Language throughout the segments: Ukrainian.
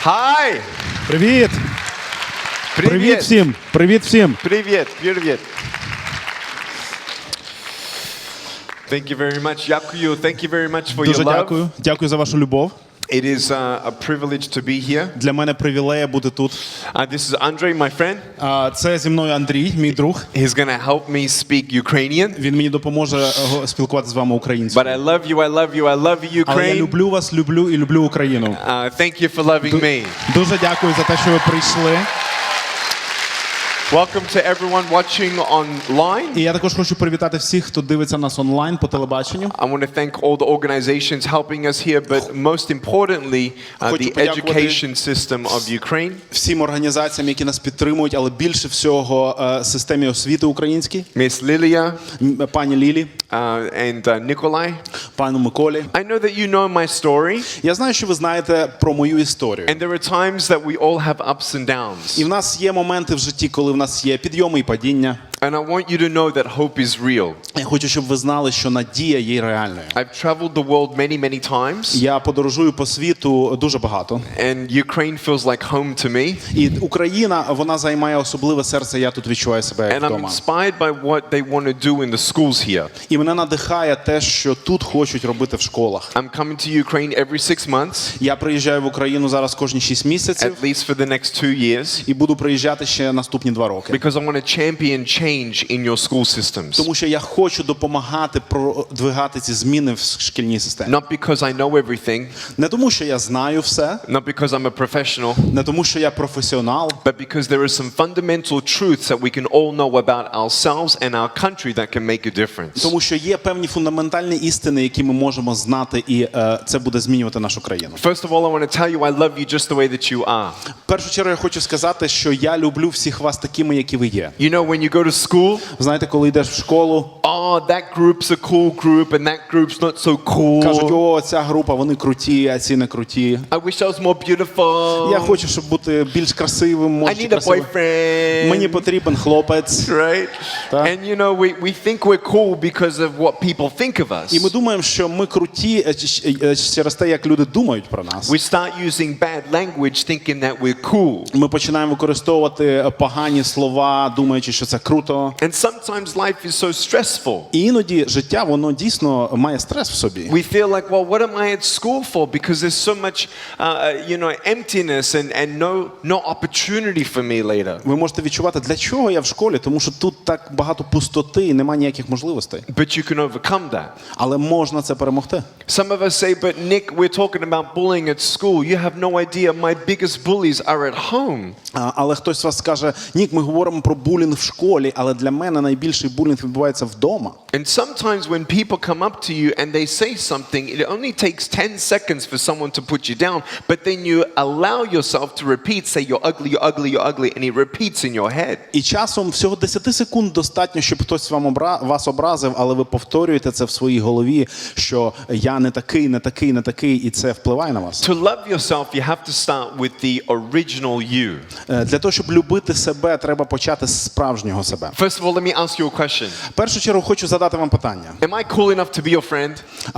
Hi! Привіт! Привіт всім! Привіт всім! Привіт! Привіт! Thank you very much. Дякую. Thank you very much for Дуже your love. дякую. Дякую за вашу любов. It is a privilege to be here. Для мене привілея бути тут. This is Andrei, my friend. Це зі мною Андрій, мій друг. He's going to help me speak Ukrainian. Він мені допоможе спілкуватися з вами українською. But I love you, I love you, I love Але я Ukraine. люблю вас, люблю і люблю Україну. Thank you for loving me. Дуже дякую за те, що ви прийшли. Welcome to everyone watching online. І я також хочу привітати всіх, хто дивиться нас онлайн по телебаченню. I want to thank all the organizations helping us here, but most importantly, the education system of Ukraine. Всім організаціям, які нас підтримують, але більше всього системі освіти українській. Miss Lilia, Пані Лілі, and Nikolai. пану Миколі. I know that you know my story. Я знаю, що ви знаєте про мою історію. And there are times that we all have ups and downs. І в нас є моменти в житті, коли в нас є підйоми і падіння. And I want you to know that hope is real. Я хочу, щоб ви знали, що надія є реальною. I've traveled the world many times. Я подорожую по світу дуже багато. And Ukraine feels like home to me. І Україна, вона займає особливе серце, я тут відчуваю себе як And I'm вдома. inspired by what they want to do in the schools here. І мене надихає те, що тут хочуть робити в школах. I'm coming to Ukraine every 6 months. Я приїжджаю в Україну зараз кожні 6 місяців. At least for the next 2 years. І буду приїжджати ще наступні 2 роки. Because I want to champion change in your school systems. Тому що я хочу допомагати продвигати ці зміни в шкільній системі. Not because I know everything. Не тому, що я знаю все. Not because I'm a professional. Не тому, що я професіонал. But because there are some fundamental truths that we can all know about ourselves and our country that can make a difference. Тому що є певні фундаментальні істини, які ми можемо знати, і це буде змінювати нашу країну. First of all, I want to tell you I love you just the way that you are. В першу чергу я хочу сказати, що я люблю всіх вас такими, які ви є. You know, when you go to school, Знаєте, коли йдеш в школу, oh, that group's a cool group and that group's not so cool. кажуть, о, ця група, вони круті, а ці не круті. I wish I was more beautiful. Я хочу, щоб бути більш красивим, I може, need a красивим. boyfriend. Мені потрібен хлопець. Right? Так. And you know, we think we're cool because of what people think of us. І ми думаємо, що ми круті через те, як люди думають про нас. We start using bad language thinking that we're cool. Ми починаємо використовувати погані слова, думаючи, що це круто. And sometimes life is so stressful. І іноді життя, воно дійсно має стрес в собі. We feel like, well, what am I at school for? Because there's so much, emptiness and no opportunity for me later. Ви можете відчувати, для чого я в школі, тому що тут так багато пустоти і немає ніяких можливостей. But you can overcome that. Але можна це перемогти. Some of us say, but Nick, we're talking about bullying at school. You have no idea. My biggest bullies are at home. Але хтось з вас скаже, Нік, ми говоримо про булінг в школі, але для мене найбільший булінг відбувається вдома. And sometimes when people come up to you and they say something, it only takes 10 seconds for someone to put you down, but then you allow yourself to repeat, say you're ugly, you're ugly, you're ugly, and it repeats in your head. І часом всього 10 секунд достатньо, щоб хтось вас образив, але ви повторюєте це в своїй голові, що я не такий, не такий, не такий, і це впливає на вас. To love yourself, you have to start with the original you. Для того, щоб любити себе, треба почати з справжнього себе. First of all, let me ask you a question. В першу чергу хочу задати вам питання. Am I cool enough to be your friend?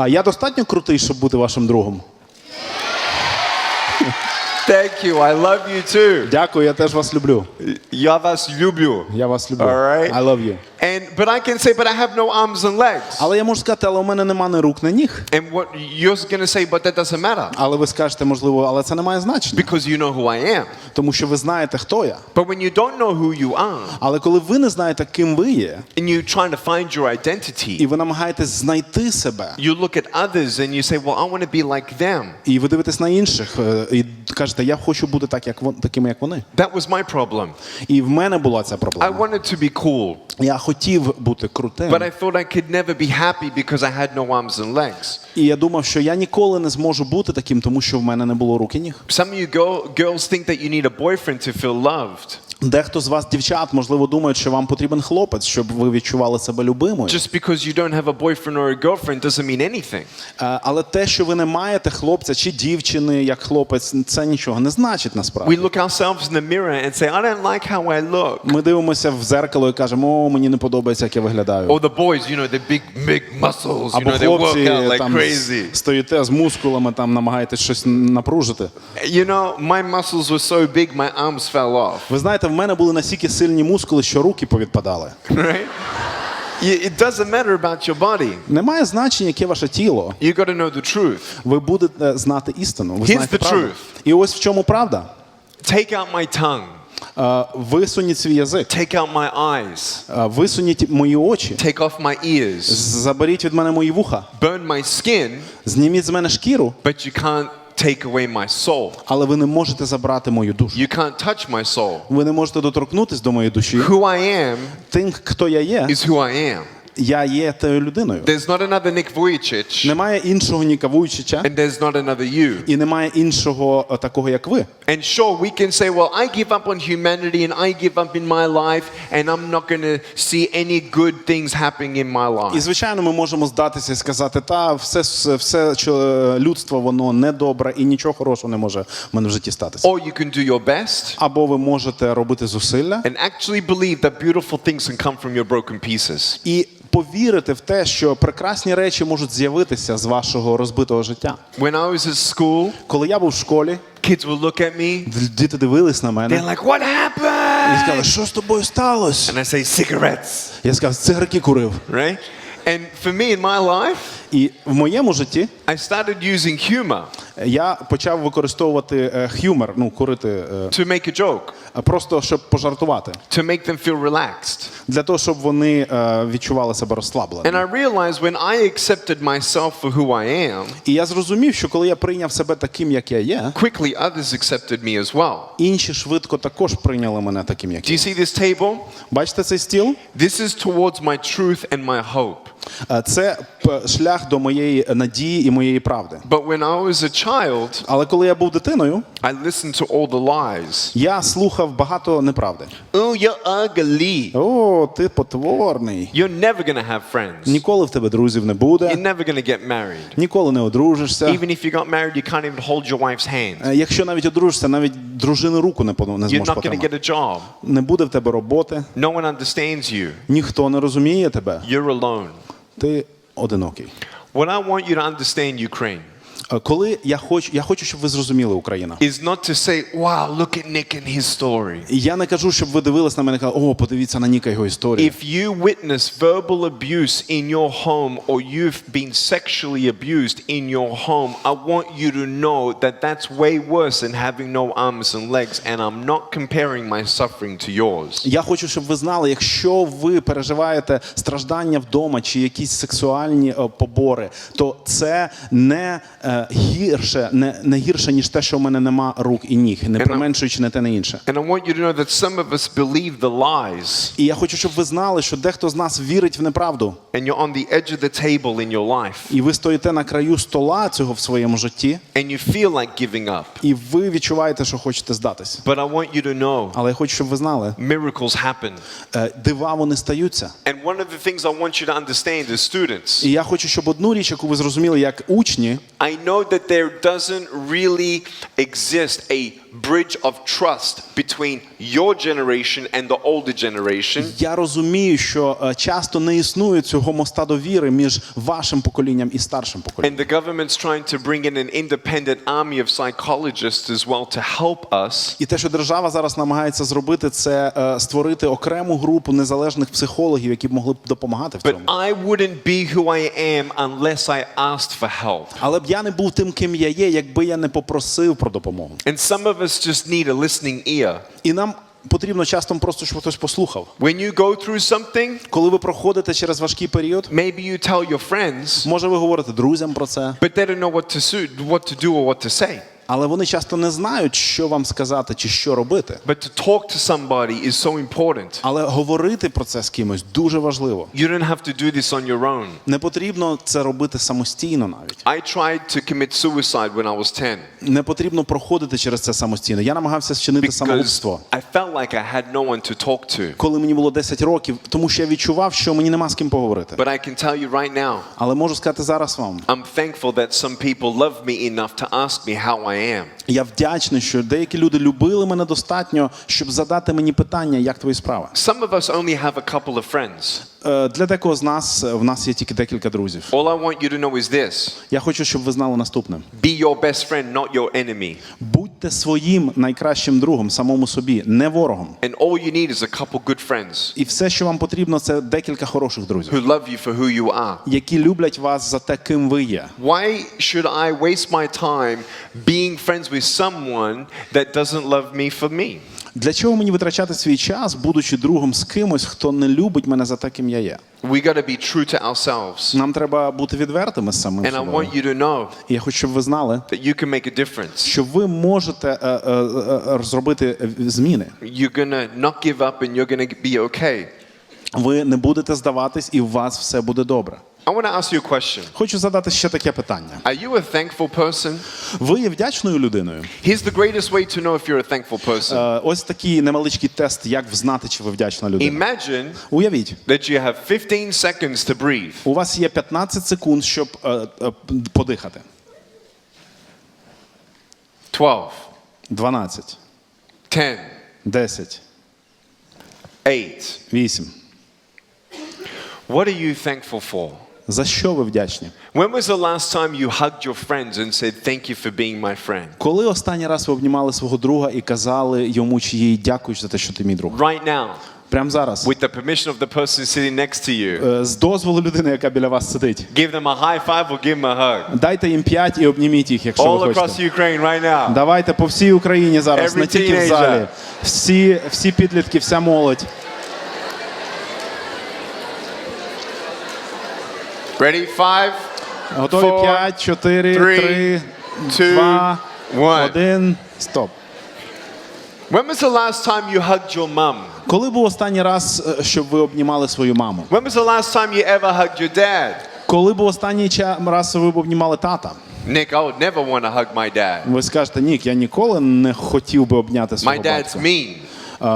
Я достатньо крутий, щоб бути вашим другом? Thank you. I love you too. Дякую, я теж вас люблю. Я вас люблю. Я вас люблю. All right. I love you. But I can say, but I have no arms and legs. Але я можу сказати, але у мене нема ні рук, ні ніг. And what you're going to say, but that doesn't matter. Але ви скажете, можливо, але це не має значення. Because you know who I am. Тому що ви знаєте, хто я. But when you don't know who you are, Але коли ви не знаєте, ким ви є, and you're trying to find your і identity, ви намагаєтесь знайти себе, you look at others and you say, well, I want to be like them. і ви дивитесь на інших, і кажете, я хочу бути такими, як вони. That was my problem. І в мене була ця I проблема. wanted to be cool. Я хотів бути крутим. But I thought I could never be happy because I had no arms and legs. І я думав, що я ніколи не зможу бути таким, тому що в мене не було рук і ніг. Some of you girls think that you need a boyfriend to feel loved. Дехто з вас, дівчат, можливо, думають, що вам потрібен хлопець, щоб ви відчували себе любимою. Just because you don't have a boyfriend or a girlfriend doesn't mean anything. Але те, що ви не маєте хлопця чи дівчини як хлопець, це нічого не значить насправді. We look ourselves in the mirror and say, I don't like how I look. Ми дивимося в дзеркало і кажемо, о, мені не подобається, як я виглядаю. Or the boys, you know, the big muscles, you Або know, they work хлопці out like там crazy. стоїте з мускулами, там намагаєтесь щось напружити. You know, my muscles were so big, my arms fell off. Ви знаєте, в мене були настільки сильні мускули, що руки повідпадали. Right? It doesn't matter about your body. Немає значення, яке ваше тіло. You got to know the truth. Ви будете знати істину. Ви Here's знаєте the правду. truth. І ось в чому правда. Take out my tongue. Висуніть свій язик. Take out my eyes. Висуніть мої очі. Take off my ears. Заберіть від мене мої вуха. Burn my skin, Зніміть з мене шкіру, but you can't take away my soul. але ви не можете забрати мою душу. You can't touch my soul. Ви не можете доторкнутись до моєї душі. Who I am Тим, хто я є, is who I am. я є тою людиною. There's not another Нік Вуйчич, Немає іншого Ніка Вуйчича, and there's not another you. і немає іншого такого, як ви. And sure, we can say, well, I give up on humanity and I give up in my life and I'm not going to see any good things happening in my І, life. звичайно, ми можемо здатися і сказати, та, все людство, воно недобре і нічого хорошого не може в мене в житті статися. Or you can do your best Або ви можете робити зусилля and actually believe that beautiful things can come from your broken pieces. і повірити в те, що прекрасні речі можуть з'явитися з вашого розбитого життя. When I was at school, Коли я був в школі, kids would look at me. діти дивились на They're мене like, what і сказали, happened? що з тобою сталося? And I say, cigarettes, Я сказав, цигарки курив. right? And for me in my life, І в моєму житті I started using humor я почав використовувати х'юмор, курити, to make a joke, просто щоб пожартувати. to make them feel relaxed. Для того, щоб вони відчували себе And розслабленими. I realized when I accepted myself for who I am, І я зрозумів, що коли я прийняв себе таким, як я є, quickly others accepted me as well. інші швидко також прийняли мене таким, як Do я. you see this table? Бачите цей стіл? This is towards my truth and my hope. Це шлях до моєї надії і моєї правди. But when I was a child, Але коли я був дитиною, I listened to all the lies. я слухав багато неправди. Oh, you're ugly. О, ти потворний. You're never going to have friends. Ніколи в тебе друзів не You're буде. never going to get married. Ніколи не одружишся. Even if you got married, you can't even hold your wife's hand. Якщо навіть одружишся, навіть дружини руку не You're зможеш not going to потримати. get a job. Не буде в тебе роботи, No one understands you. ніхто не розуміє тебе. You're alone. Ти одинокий. What I want you to understand, Ukraine, Коли я хочу, щоб ви зрозуміли, Україна. is not to say, wow, look at Nick and his story. І я не кажу, щоб ви дивились на мене і казали, о, подивіться на Ніка його історію. If you witness verbal abuse in your home or you've been sexually abused in your home, I want you to know that that's way worse than having no arms and legs, and I'm not comparing my suffering to yours. Я хочу, щоб ви знали, якщо ви переживаєте страждання вдома чи якісь сексуальні побори, то це не гірше, ніж те, що в мене нема рук і ніг, не применшуючи не те, не інше. And I want you to know that some of us believe the lies, І я хочу, щоб ви знали, що дехто з нас вірить в неправду. and you're on the edge of the table in your life, І ви стоїте на краю стола цього в своєму житті, and you feel like giving up. і ви відчуваєте, що хочете здатися. But I want you to know, Але я хочу, щоб ви знали, miracles happen. дива вони стаються. And one of the things I want you to understand as students, І я хочу, щоб одну річ, яку ви зрозуміли як учні, I know that there doesn't really exist a bridge of trust between your generation and the older generation. я розумію, що часто не існує цього моста довіри між вашим поколінням і старшим поколінням. And the government's trying to bring in an independent army of psychologists as well to help us. І те, що держава зараз намагається зробити, це створити окрему групу незалежних психологів, які б могли б допомагати в But цьому. I wouldn't be who I am unless I asked for help. Але б я не був тим, ким я є, якби я не попросив про допомогу. And some of us just need a listening ear. І нам потрібно часто просто, щоб хтось послухав. When you go through something, Коли ви проходите через важкий період, maybe you tell your friends, може ви говорите друзям про це, but they don't know what to do or what to say. Але вони часто не знають, що вам сказати чи що робити. But to talk to somebody is so important. Але говорити про це з кимось дуже важливо. You don't have to do this on your own. Не потрібно це робити самостійно навіть. I tried to commit suicide when I was 10. Не потрібно проходити через це самостійно. Я намагався зчинити Because самогубство, I felt like I had no one to talk to. коли мені було 10 років, тому що я відчував, що мені нема з ким поговорити. But I can tell you right now, Але можу сказати зараз вам, I'm thankful that some people love me enough to ask me how I am. я вдячний, що деякі люди любили мене достатньо, щоб задати мені питання, як твої справи. Some of us only have a couple of friends. Для декого з нас, в нас є тільки декілька друзів. All I want you to know is this. Я хочу, щоб ви знали наступне. Be your best friend, not your enemy. Будьте своїм найкращим другом, самому собі, не ворогом. And all you need is a couple good friends І все, що вам потрібно, це декілька хороших друзів, who love you for who you are. які люблять вас за те, ким ви є. Why should I waste my time being friends with someone that doesn't love me for me? Для чого мені витрачати свій час, будучи другом з кимось, хто не любить мене за те, ким я є? We got to be true to ourselves. Нам треба бути відвертими з самим And I собою. want you to know І я хочу, щоб ви знали, that you can make a difference. що ви можете зробити зміни. You're going to not give up and you're going to be okay. Ви не будете здаватись, і у вас все буде добре. I want to ask you a question. Хочу задати ще таке питання. Are you a thankful person? Ви є вдячною людиною? Here's the greatest way to know if you're a thankful person. Ось такий невеличкий тест, як взнати, чи ви вдячна людина. Imagine Уявіть, that you have 15 seconds to breathe. у вас є 15 секунд, щоб подихати. 12, 12, 10, 10, 8. 8. What are you thankful for? За що ви вдячні? When was the last time you hugged your friends and said, thank you for being my friend? Коли останній раз ви обнімали свого друга і казали йому чи їй дякую за те, що ти мій друг? Right now, Прямо зараз. with the permission of the person sitting next to you. З дозволу людини, яка біля вас сидить. Give them a high five or give them a hug. Дайте їм 5 і обніміть їх, якщо All ви across хочете. Ukraine right now. Давайте по всій Україні зараз, Every не тільки в teenager. залі. Всі підлітки, вся молодь. Ready? 5, Готові? 4, 5, 4, 3, 2, 1. Стоп. When was the last time you hugged your mum? Коли був останній раз, щоб ви обнімали свою маму? When was the last time you ever hugged your dad? Коли був останній раз, ви б обнімали тата? Nick, I would never want to hug my dad. Ви скажете, Нік, я ніколи не хотів би обняти свого My dad's батька. mean.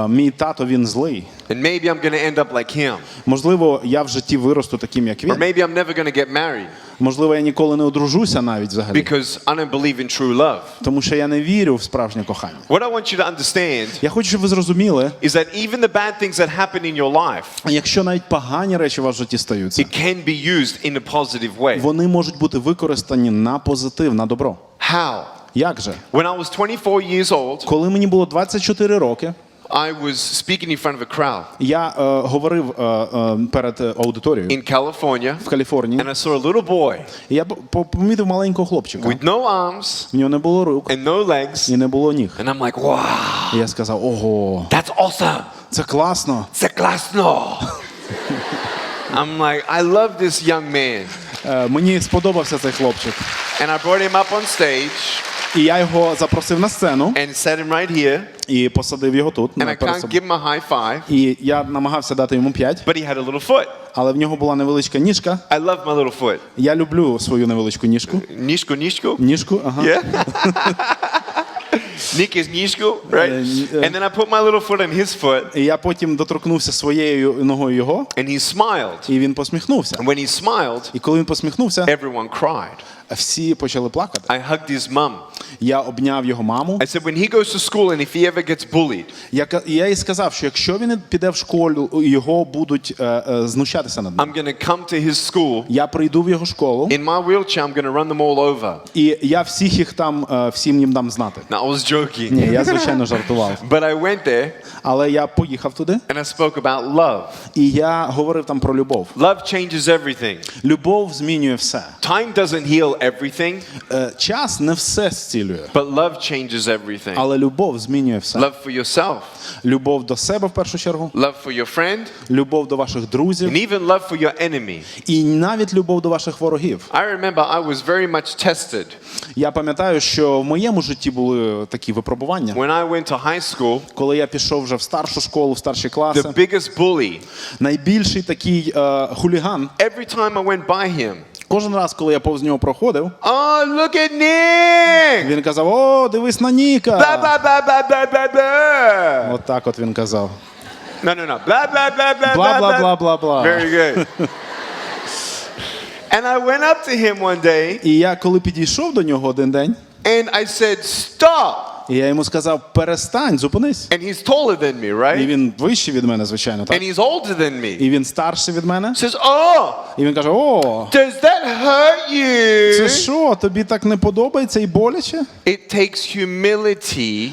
Мій тато, він злий. And maybe I'm going to end up like him. Можливо, я в житті виросту таким, як Or він. maybe I'm never going to get married Можливо, я ніколи не одружуся навіть взагалі. because I don't believe in true love. Тому що я не вірю в справжнє кохання. What I want you to understand Я хочу, щоб ви зрозуміли, is that even the bad things that happen in your life, якщо навіть погані речі в вашому житті стаються, it can be used in a positive way. вони можуть бути використані на позитив, на добро. How? Як же? When I was 24 years old, Коли мені було 24 роки, I was speaking in front of a crowd я говорив перед аудиторією in California, в Каліфорнії, and I saw a little boy і я помітив маленького хлопчика. with no arms В нього не було рук and no legs, і не було ніг. and I'm like, wow, І я сказав, ого, that's awesome. це класно. Це класно. I'm like, I love this young man. Мені сподобався цей хлопчик. And I brought him up on stage І я його запросив на сцену and set him right here. і посадив його тут. And I перед can't собою. give him a high five, І я намагався дати йому 5, but he had a little foot. але в нього була невеличка ніжка. I love my little foot. Я люблю свою невеличку ніжку. Ніжку? Ніжку, ага. Yeah. Nick is ніжку, right? And then I put my little foot on his foot, І я потім доторкнувся своєю ногою його, and he smiled. і він посміхнувся. And when he smiled, І коли він посміхнувся, everyone cried. всі почали плакати. I hugged his mom. Я обняв його маму. I said, when he goes to school and if he ever gets bullied, Я їй сказав, що якщо він піде в школу, його будуть знущатися над ним. I'm going to come to his school. Я прийду в його школу, In my wheelchair, I'm going to run them all over. і я всім їм дам знати. Now, I was joking. Ні, я, звичайно, жартував. But I went there Але я поїхав туди, and I spoke about love. і я говорив там про любов. Love changes everything. Любов змінює все. Time doesn't heal everything, Час не все зцілює, but love changes everything. але любов змінює все. Love for yourself, Любов до себе в першу чергу, love for your friend, любов до ваших друзів and even love for your enemy. і навіть любов до ваших ворогів. I remember I was very much tested Я пам'ятаю, що в моєму житті були такі випробування. when I went to high school. Коли я пішов вже в старшу школу, в старші класи, The biggest bully. найбільший такий хуліган, Every time I went by him, кожен раз, коли я повз нього проходив, oh, look at Nick! він казав: "О, дивись на Ніка!" Blah, blah, blah, blah, blah, blah, blah. От так от він казав. No. Blah, blah, blah, blah, Бла, blah, бла, blah. бла, бла, бла. Very good. And I went up to him one day, І я, коли підійшов до нього один день, and I said, stop! і я йому сказав: "Перестань, зупинись." And he's taller than me, І right? він вищий від мене, звичайно, так. And he's older than me. І він старший від мене. Says, oh, І він каже: "О, does that hurt це you? що, тобі так не подобається і боляче?" It takes humility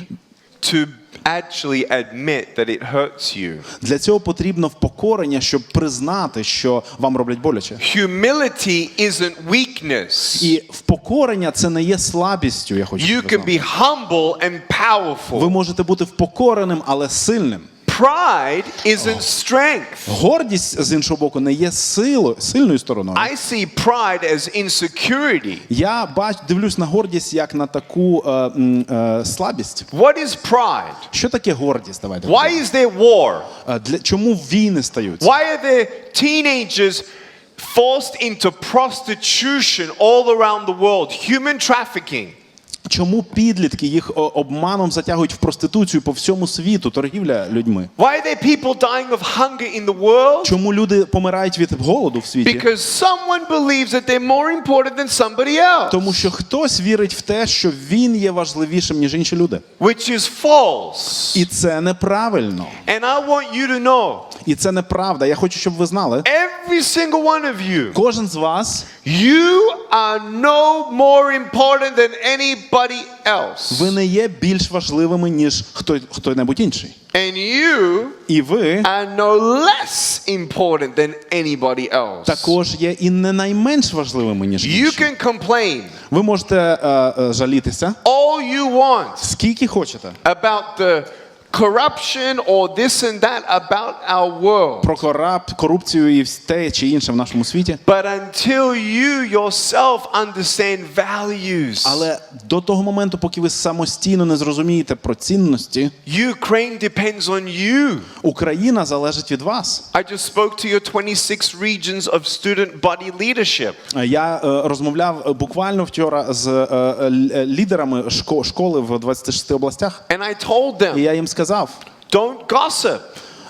to actually admit that it hurts you. Для цього потрібно впокорення, щоб признати, що вам роблять боляче. Humility isn't weakness. І впокорення – це не є слабістю, я хочу You сказати. can be humble and Ви powerful. можете бути впокореним, але сильним. Pride isn't strength. Гордість, з іншого боку, не є сильною стороною. I see pride as insecurity. Я дивлюсь на гордість як на таку слабість. What is pride? Що таке гордість? Давайте. Why is there war? Чому війни стаються? Why are there teenagers forced into prostitution all around the world? Human trafficking. Чому підлітки їх обманом затягують в проституцію по всьому світу, торгівля людьми? Why are there people dying of hunger in the world? Чому люди помирають від голоду в світі? Because someone believes that they're more important than somebody else. Тому що хтось вірить в те, що він є важливішим, ніж інші люди. Which is false. І це неправильно. And I want you to know. І це неправда. Я хочу, щоб ви знали. Every single one of you. Кожен з вас, You are no more important than anybody else. ви не є більш важливими, ніж хто-небудь інший. And you І ви are no less important than anybody else. також є і не найменш важливими, ніж You інші. can complain Ви можете жалітися all you want скільки хочете about the corruption or this and that about our world. про корупцію і те чи інше в нашому світі. But until you yourself understand values, Але до того моменту, поки ви самостійно не зрозумієте про цінності, Ukraine depends on you. Україна залежить від вас. I just spoke to your 26 regions of student body leadership. Я розмовляв буквально вчора з лідерами школи в 26 областях. And I told them, І я їм сказав: don't gossip,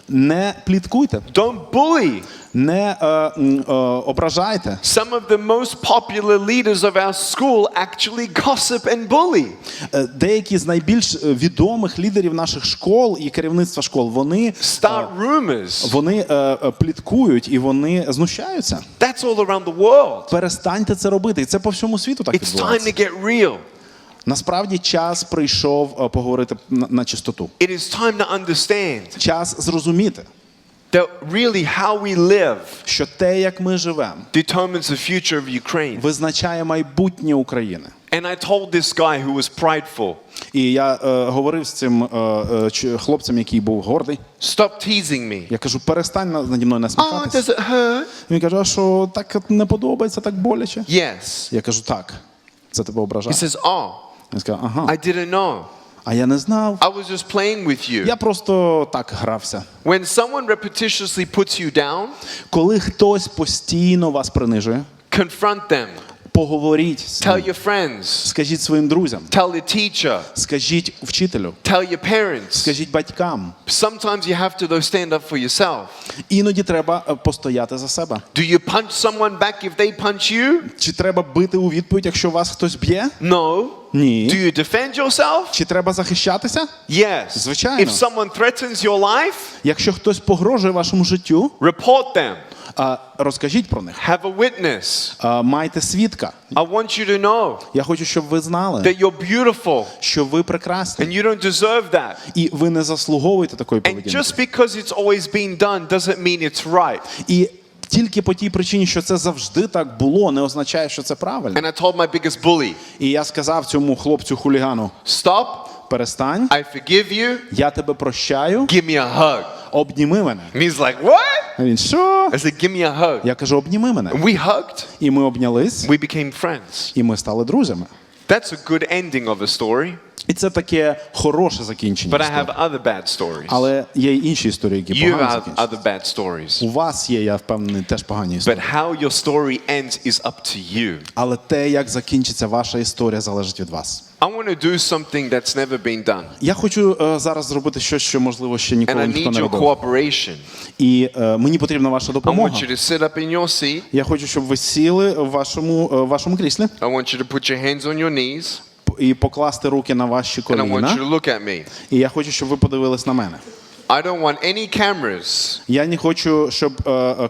не пліткуйте, don't bully. не ображайте. Some of the most popular leaders of our school actually gossip and bully. Деякі з найбільш відомих лідерів наших школ і керівництва школ, вони Start rumors. пліткують і вони знущаються. That's all around the world. Перестаньте це робити. І це по всьому світу так It's time відбувається. to get real. Насправді час прийшов поговорити на чистоту. It is time to understand Час зрозуміти, that really how we live що те, як ми живемо, determines the future of Ukraine. визначає майбутнє України. And I told this guy who was prideful, І я говорив з цим хлопцем, який був гордий. stop teasing me. Я кажу: перестань наді мною Oh, насміхатися. does it hurt? Він каже: "А що, так не подобається, так боляче?" Yes. Я кажу: "Так, це тебе He ображає." says, oh, Він сказав: "Ага, I didn't know. а я не знав. I was just playing with you. Я просто так грався." When someone repetitiously puts you down, Коли хтось постійно вас принижує, confront them. поговоріть з Tell ним. your friends. Скажіть своїм друзям, Tell the teacher. скажіть вчителю, Tell your parents. скажіть батькам. Sometimes you have to though stand up for yourself. Іноді треба постояти за себе. Do you punch someone back if they punch you? Чи треба бити у відповідь, якщо вас хтось б'є? No. Ні. Do you defend yourself? Чи треба захищатися? Yes. Звичайно. If someone threatens your life, Якщо хтось погрожує вашому життю, report them. розкажіть про них. Have a witness. Майте свідка. I want you to know Я хочу, щоб ви знали, that you're beautiful що ви прекрасні. and you don't deserve that. І ви не заслуговуєте такої And поведінки. just because it's always been done doesn't mean it's right. І тільки по тій причині, що це завжди так було, не означає, що це правильно. And I told my biggest bully, І я сказав цьому хлопцю-хулігану: stop, перестань, I forgive you, я тебе прощаю, give me a hug. обніми мене. And he's like, what? А він: що? I said, give me a hug. Я кажу: обніми мене. And we hugged, І ми обнялись, we became friends. і ми стали друзями. That's a good ending of a story, І це таке хороше закінчення but I історії. have other bad stories. Але є й інші історії, які You погано have закінчуються. other bad stories. У вас є, я впевнений, теж погані історії. But how your story ends is up to you. Але те, як закінчиться ваша історія, залежить від вас. I want to do something that's never been done. Я хочу зараз зробити щось, що, можливо, ще And ніколи I ніхто need не your робив. cooperation. І мені потрібна ваша I допомога. want you to sit up in your seat. Я хочу, щоб ви сіли в вашому кріслі I want you to put your hands on your knees. і покласти руки на ваші And I want you коліна. to look at me. І я хочу, щоб ви подивились на мене. I don't want any cameras Я не хочу, щоб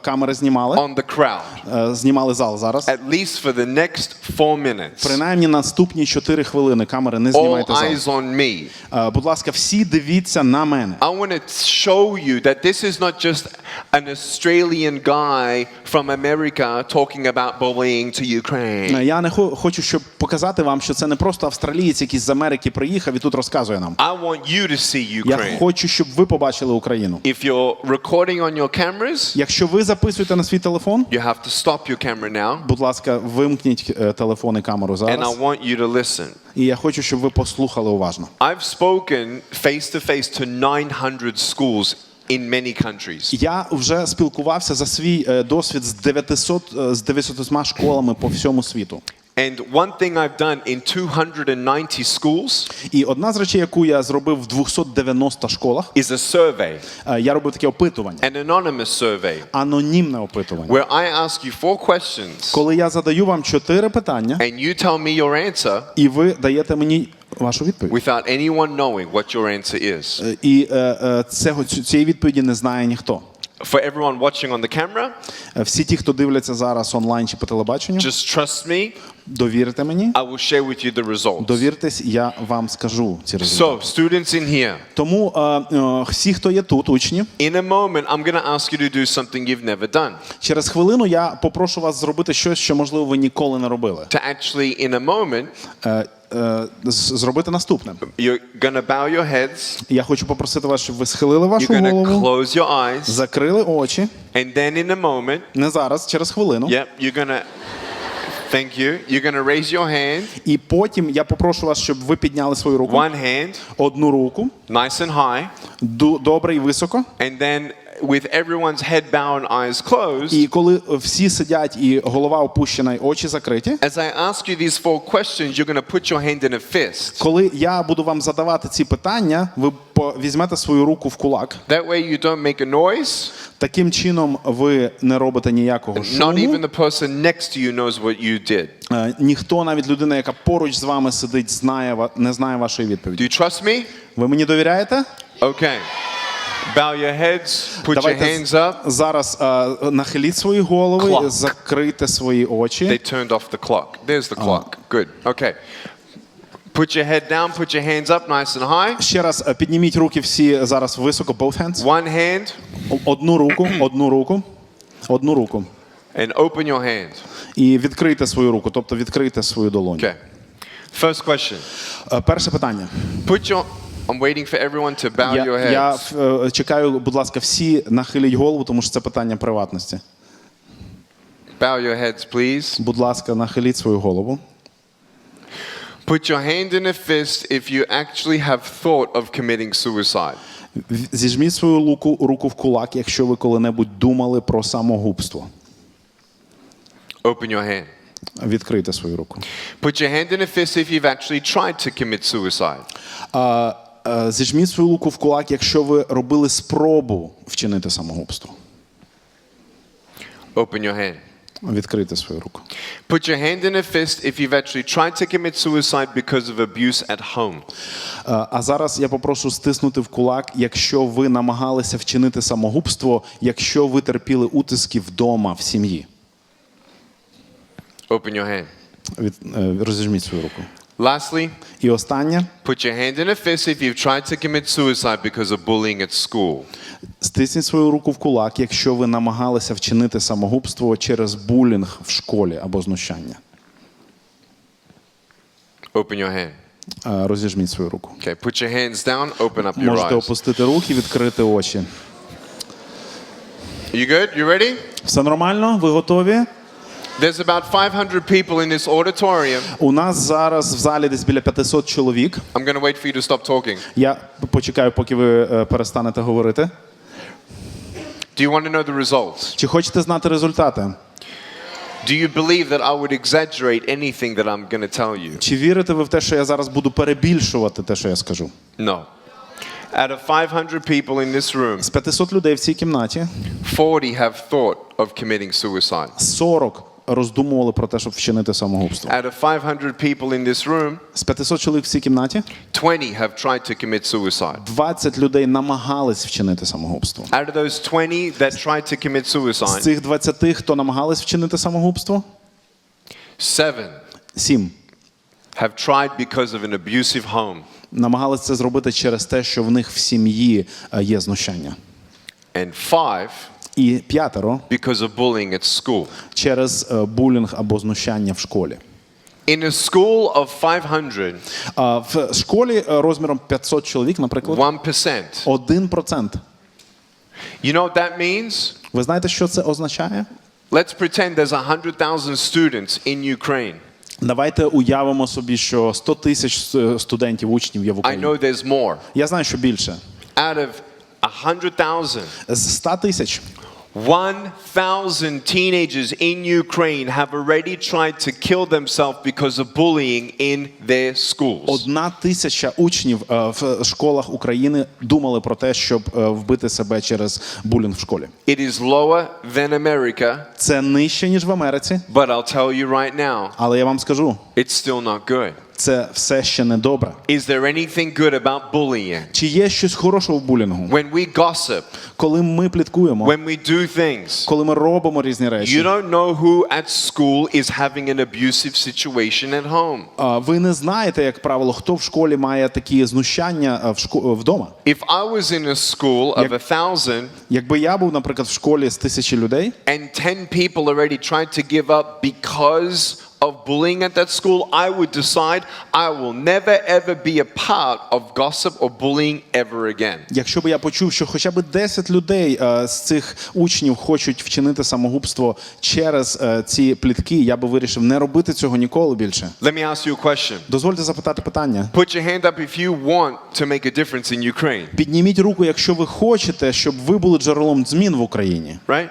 камери знімали. on the crowd. Знімали зал зараз. At least for the next 4 minutes. Принаймні наступні 4 хвилини камери не All знімайте eyes зал. on me. Будь ласка, всі дивіться на мене. I want to show you that this is not just an Australian guy from America talking about bullying to Ukraine. Я не хочу, щоб показати вам, що це не просто австралієць, який з Америки приїхав і тут розказує нам. I want you to see Я Ukraine. хочу, щоб ви побачили Україну. If you're recording on your cameras, Якщо ви записуєте на свій телефон, you have to stop your camera now. будь ласка, вимкніть телефон і камеру And I зараз. want you to listen. І я хочу, щоб ви послухали уважно. I've spoken face to face to 900 schools in many countries. Я вже спілкувався за свій досвід з 900 школами по всьому світу. And one thing I've done in 290 schools І одна з речей, яку я зробив в 290 школах, is a survey, я робив таке опитування, an anonymous survey, анонімне опитування. where I ask you 4 questions Коли я задаю вам 4 питання, and you tell me your answer і ви даєте мені вашу відповідь. without anyone knowing what your answer is. І цієї відповіді не знає ніхто. For everyone watching on the camera, Всі ті, хто дивляться зараз онлайн чи по телебаченню, just trust me, довірте мені, I will share with you the results. довіртесь, я вам скажу ці результати. So, students in here, Тому всі, хто є тут, учні, in a moment I'm going to ask you to do something you've never done. через хвилину я попрошу вас зробити щось, що, можливо, ви ніколи не робили. To actually, in a moment, Зробити наступне. you're going to bow your heads, Я хочу попросити вас, щоб ви схилили вашу you're going to голову, close your eyes, закрили очі, and then in a moment, не зараз, через хвилину. yep, you're going to, thank you, you're going to raise your hand, І потім я попрошу вас, щоб ви підняли свою руку. one hand, Одну руку, nice and high, добре і високо. and then with everyone's head bowed and eyes closed, І коли всі сидять і голова опущена, і очі закриті, as I ask you these 4 questions, you're going to put your hand in a fist. коли я буду вам задавати ці питання, ви візьмете свою руку в кулак. That way you don't make a noise. Таким чином ви не робите ніякого Not шуму. even the person next to you knows what you did. Ніхто, навіть людина, яка поруч з вами сидить, не знає вашої Do відповіді. you trust me? Ви мені довіряєте? Okay. Bow your heads, put your Давайте hands up. зараз нахиліть свої голови, Clock. закрийте свої очі. They turned off the clock. There's the clock. Good. Okay. Put your head down, put your hands up nice and high. Ще раз підніміть руки всі зараз високо, both hands. One hand Одну руку, одну руку, одну руку. and open your hand. І відкрийте свою руку, тобто відкрийте свою долоню. Okay. First question. Перше питання. Put your I'm waiting for everyone to bow your Я heads. чекаю, будь ласка, всі нахиліть голову, тому що це питання приватності. Bow your heads, please. Будь ласка, нахиліть свою голову. Put your hand in a fist if you actually have thought of committing suicide. Зіжміть свою руку в кулак, якщо ви коли-небудь думали про самогубство. Open your hand. Відкрийте свою руку. Put your hand in a fist if you've actually tried to commit suicide. Зіжміть свою руку в кулак, якщо ви робили спробу вчинити самогубство. Open your hand. Відкрийте свою руку. Put your hand in a fist if you've actually tried to commit suicide because of abuse at home. А зараз я попрошу стиснути в кулак, якщо ви намагалися вчинити самогубство, якщо ви терпіли утиски вдома, в сім'ї. Open your hand. Розіжміть свою руку. Lastly, І останнє. put your hand in a fist if you've tried to commit suicide because of bullying at school. Стисніть свою руку в кулак, якщо ви намагалися вчинити самогубство через булінг в школі або знущання. Open your hand. Розіжміть свою руку. Okay, put your hands down, open up your Можете eyes. опустити руки, відкрити очі. You good? You ready? Все нормально? Ви готові? There's about 500 people in this auditorium. У нас зараз в залі десь біля 500 чоловік. I'm going to wait for you to stop talking. Я почекаю, поки ви перестанете говорити. Do you want to know the results? Чи хочете знати результати? Do you believe that I would exaggerate anything that I'm going to tell you? Чи вірите ви в те, що я зараз буду перебільшувати те, що я скажу? No. Out of 500 people in this room, З 500 людей в цій кімнаті 40 have thought of committing suicide. 40 роздумували про те, щоб вчинити самогубство. Out of 500 people in this room, З 500 чоловік в цій кімнаті 20 have tried to commit suicide. 20 людей намагались вчинити самогубство. Out of those 20 that tried to commit З suicide, цих 20, хто намагались вчинити самогубство, 7 7 have tried because of an abusive home. намагались це зробити через те, що в них в сім'ї є знущання. And 5 І 5 because of bullying at school. через булінг або знущання в школі. In a school of 500, В школі розміром 500 чоловік, наприклад, 1%. 1%. You know what that means? Ви знаєте, що це означає? Let's pretend there's 100,000 students in Ukraine. Давайте уявимо собі, що 100 тисяч студентів, учнів є в I Україні. know there's more. Я знаю, що більше. Out of 100,000, З 100 тисяч 1,000 teenagers in Ukraine have already tried to kill themselves because of bullying in their schools. 1000 учнів в школах України думали про те, щоб вбити себе через булінг в школі. It is lower than America, Це нижче, ніж в Америці, but I'll tell you right now, але я вам скажу, it's still not good. це все ще не добре. Is there anything good about bullying? Чи є щось хорошого в булінгу? When we gossip, Коли ми пліткуємо, when we do things, коли ми робимо різні you речі, don't know who at school is having an abusive situation at home. ви не знаєте, як правило, хто в школі має такі знущання вдома. If I was in a school of 1,000 Якби я був, наприклад, в школі з 1000 людей, and 10 people already tried to give up because of bullying at that school, I would decide I will never ever be a part of gossip or bullying ever again. якщо б я почув, що хоча б 10 людей з цих учнів хочуть вчинити самогубство через ці плітки, я би вирішив не робити цього ніколи більше. Let me ask you a question. Дозвольте запитати питання. Put your hand up if you want to make a difference in Ukraine. Підніміть руку, якщо ви хочете, щоб ви були джерелом змін в Україні. Right?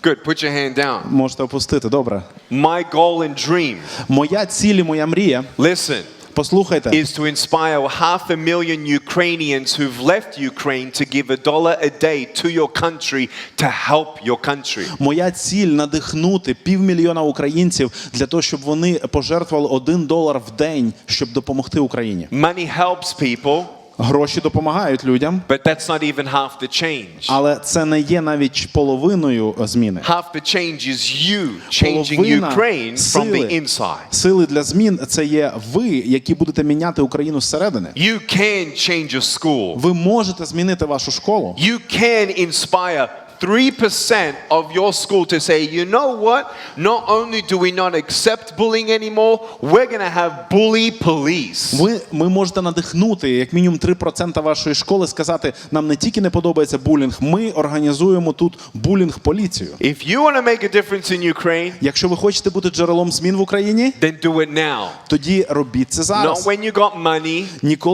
Good. Put your hand down. Можете опустити, добре. My goal and dream, Моя ціль і моя мрія, listen, послухайте, is to inspire 500,000 Ukrainians who've left Ukraine to give $1 a day to your country to help your country. моя ціль надихнути 500 000 українців для того, щоб вони пожертвували $1 в день, щоб допомогти Україні. Money helps people, Гроші допомагають людям, but that's not even half the change. але це не є навіть половиною зміни. Half the change is you changing Половина Ukraine from the сили, inside. сили для змін – це є ви, які будете міняти Україну зсередини. You can change your school. Ви можете змінити вашу школу. You can inspire 3% of your school to say, you know what? Not only do we not accept bullying anymore, we're going to have bully police. Ми можете надихнути як мінімум 3% вашої школи сказати, нам не тільки не подобається булінг, ми організуємо тут булінг-поліцію. If you want to make a difference in Ukraine, Якщо ви хочете бути джерелом змін в Україні, then do it now. тоді робіть це Not зараз. when you got money.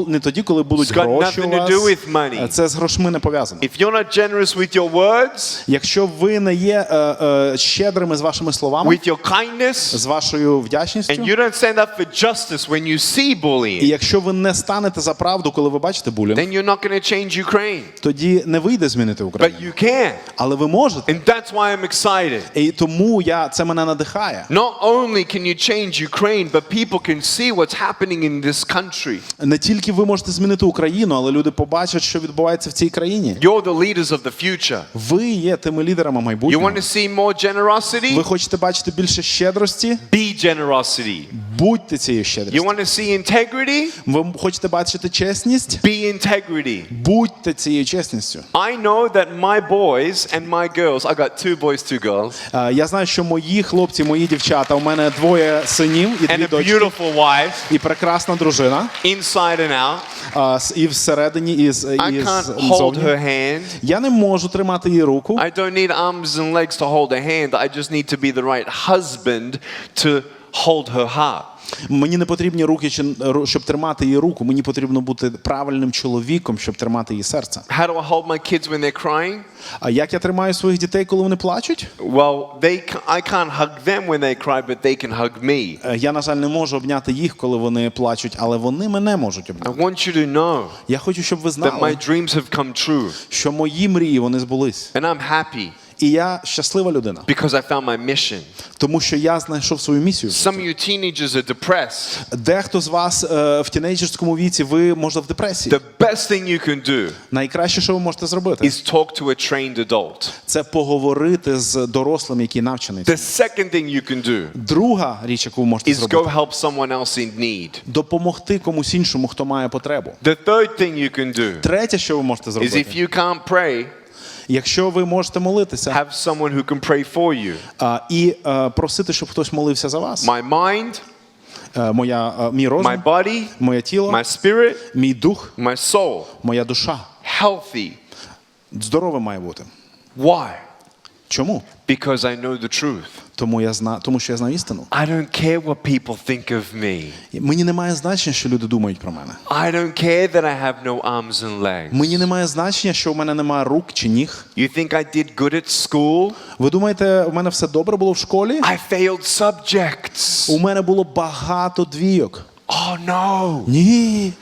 Не тоді, коли будуть It's got гроші у nothing to вас. do with money. Це з грошми не пов'язано. If you're not generous with your words, Якщо ви не є щедрими з вашими словами, with your kindness, з вашою вдячністю, and you don't stand up for justice when you see і bullying, якщо ви не станете за правду, коли ви бачите булінг, then you're not going to change Ukraine. тоді не вийде змінити But Україну. you can. Але ви можете. And that's why I'm excited. І тому це мене надихає. Not only can you change Ukraine, but people can see what's happening in this country. Не тільки ви можете змінити Україну, але люди побачать, що відбувається в цій країні. You're the leaders of the future. Ви ви є тими лідерами You майбутнього. want to see more generosity? Ви хочете бачити більше щедрості? Be generosity. Будьте цією You щедрістю. want to see integrity? Ви хочете бачити чесність? Be integrity. Будьте цією чесністю. I know that my boys and my girls, I got 2 boys, 2 girls, Я знаю, що мої хлопці, мої дівчата, у мене 2 синів і 2 and a дочки, beautiful wife, і прекрасна дружина, inside and out. і всередині, і I can't hold ззовні. her hand. Я не можу тримати її руку. I don't need arms and legs to hold her hand. I just need to be the right husband to hold her heart. Мені не потрібні руки, щоб тримати її руку. Мені потрібно бути правильним чоловіком, щоб тримати її серце. How do I hold my kids when they're crying? А як я тримаю своїх дітей, коли вони плачуть? Well, I can't hug them when they cry, but they can hug me. Я, на жаль, не можу обняти їх, коли вони плачуть, але вони мене можуть обняти. I want you to know Я хочу, щоб ви that знали, my dreams have come true, що мої мрії, вони збулись. and I'm happy І я щаслива людина, because I found my mission. тому що я знайшов свою місію. Some of you teenagers are depressed. Дехто з вас в тінейджерському віці, ви, може, в депресії. The best thing you can do Найкраще, що ви можете зробити, is talk to a trained adult. це поговорити з дорослим, який навчений. The second thing you can do Друга річ, яку ви можете is зробити, go help someone else in need. допомогти комусь іншому, хто має потребу. The third thing you can do Третє, що ви можете is зробити, if you can't pray, якщо ви можете молитися have someone who can pray for you. і просити, щоб хтось молився за вас. My mind, Мій розум, my body, моє тіло, my spirit, мій дух, my soul, моя душа healthy. здорове має бути. Why? Чому? Because I know the truth. Тому що я знаю істину. I don't care what people think of me. Мені немає значення, що люди думають про мене. I don't care that I have no arms and legs. Мені немає значення, що у мене немає рук чи ніг. You think I did good at school? Ви думаєте, у мене все добре було в школі? I failed subjects. У мене було багато двійок. Oh no. Ні.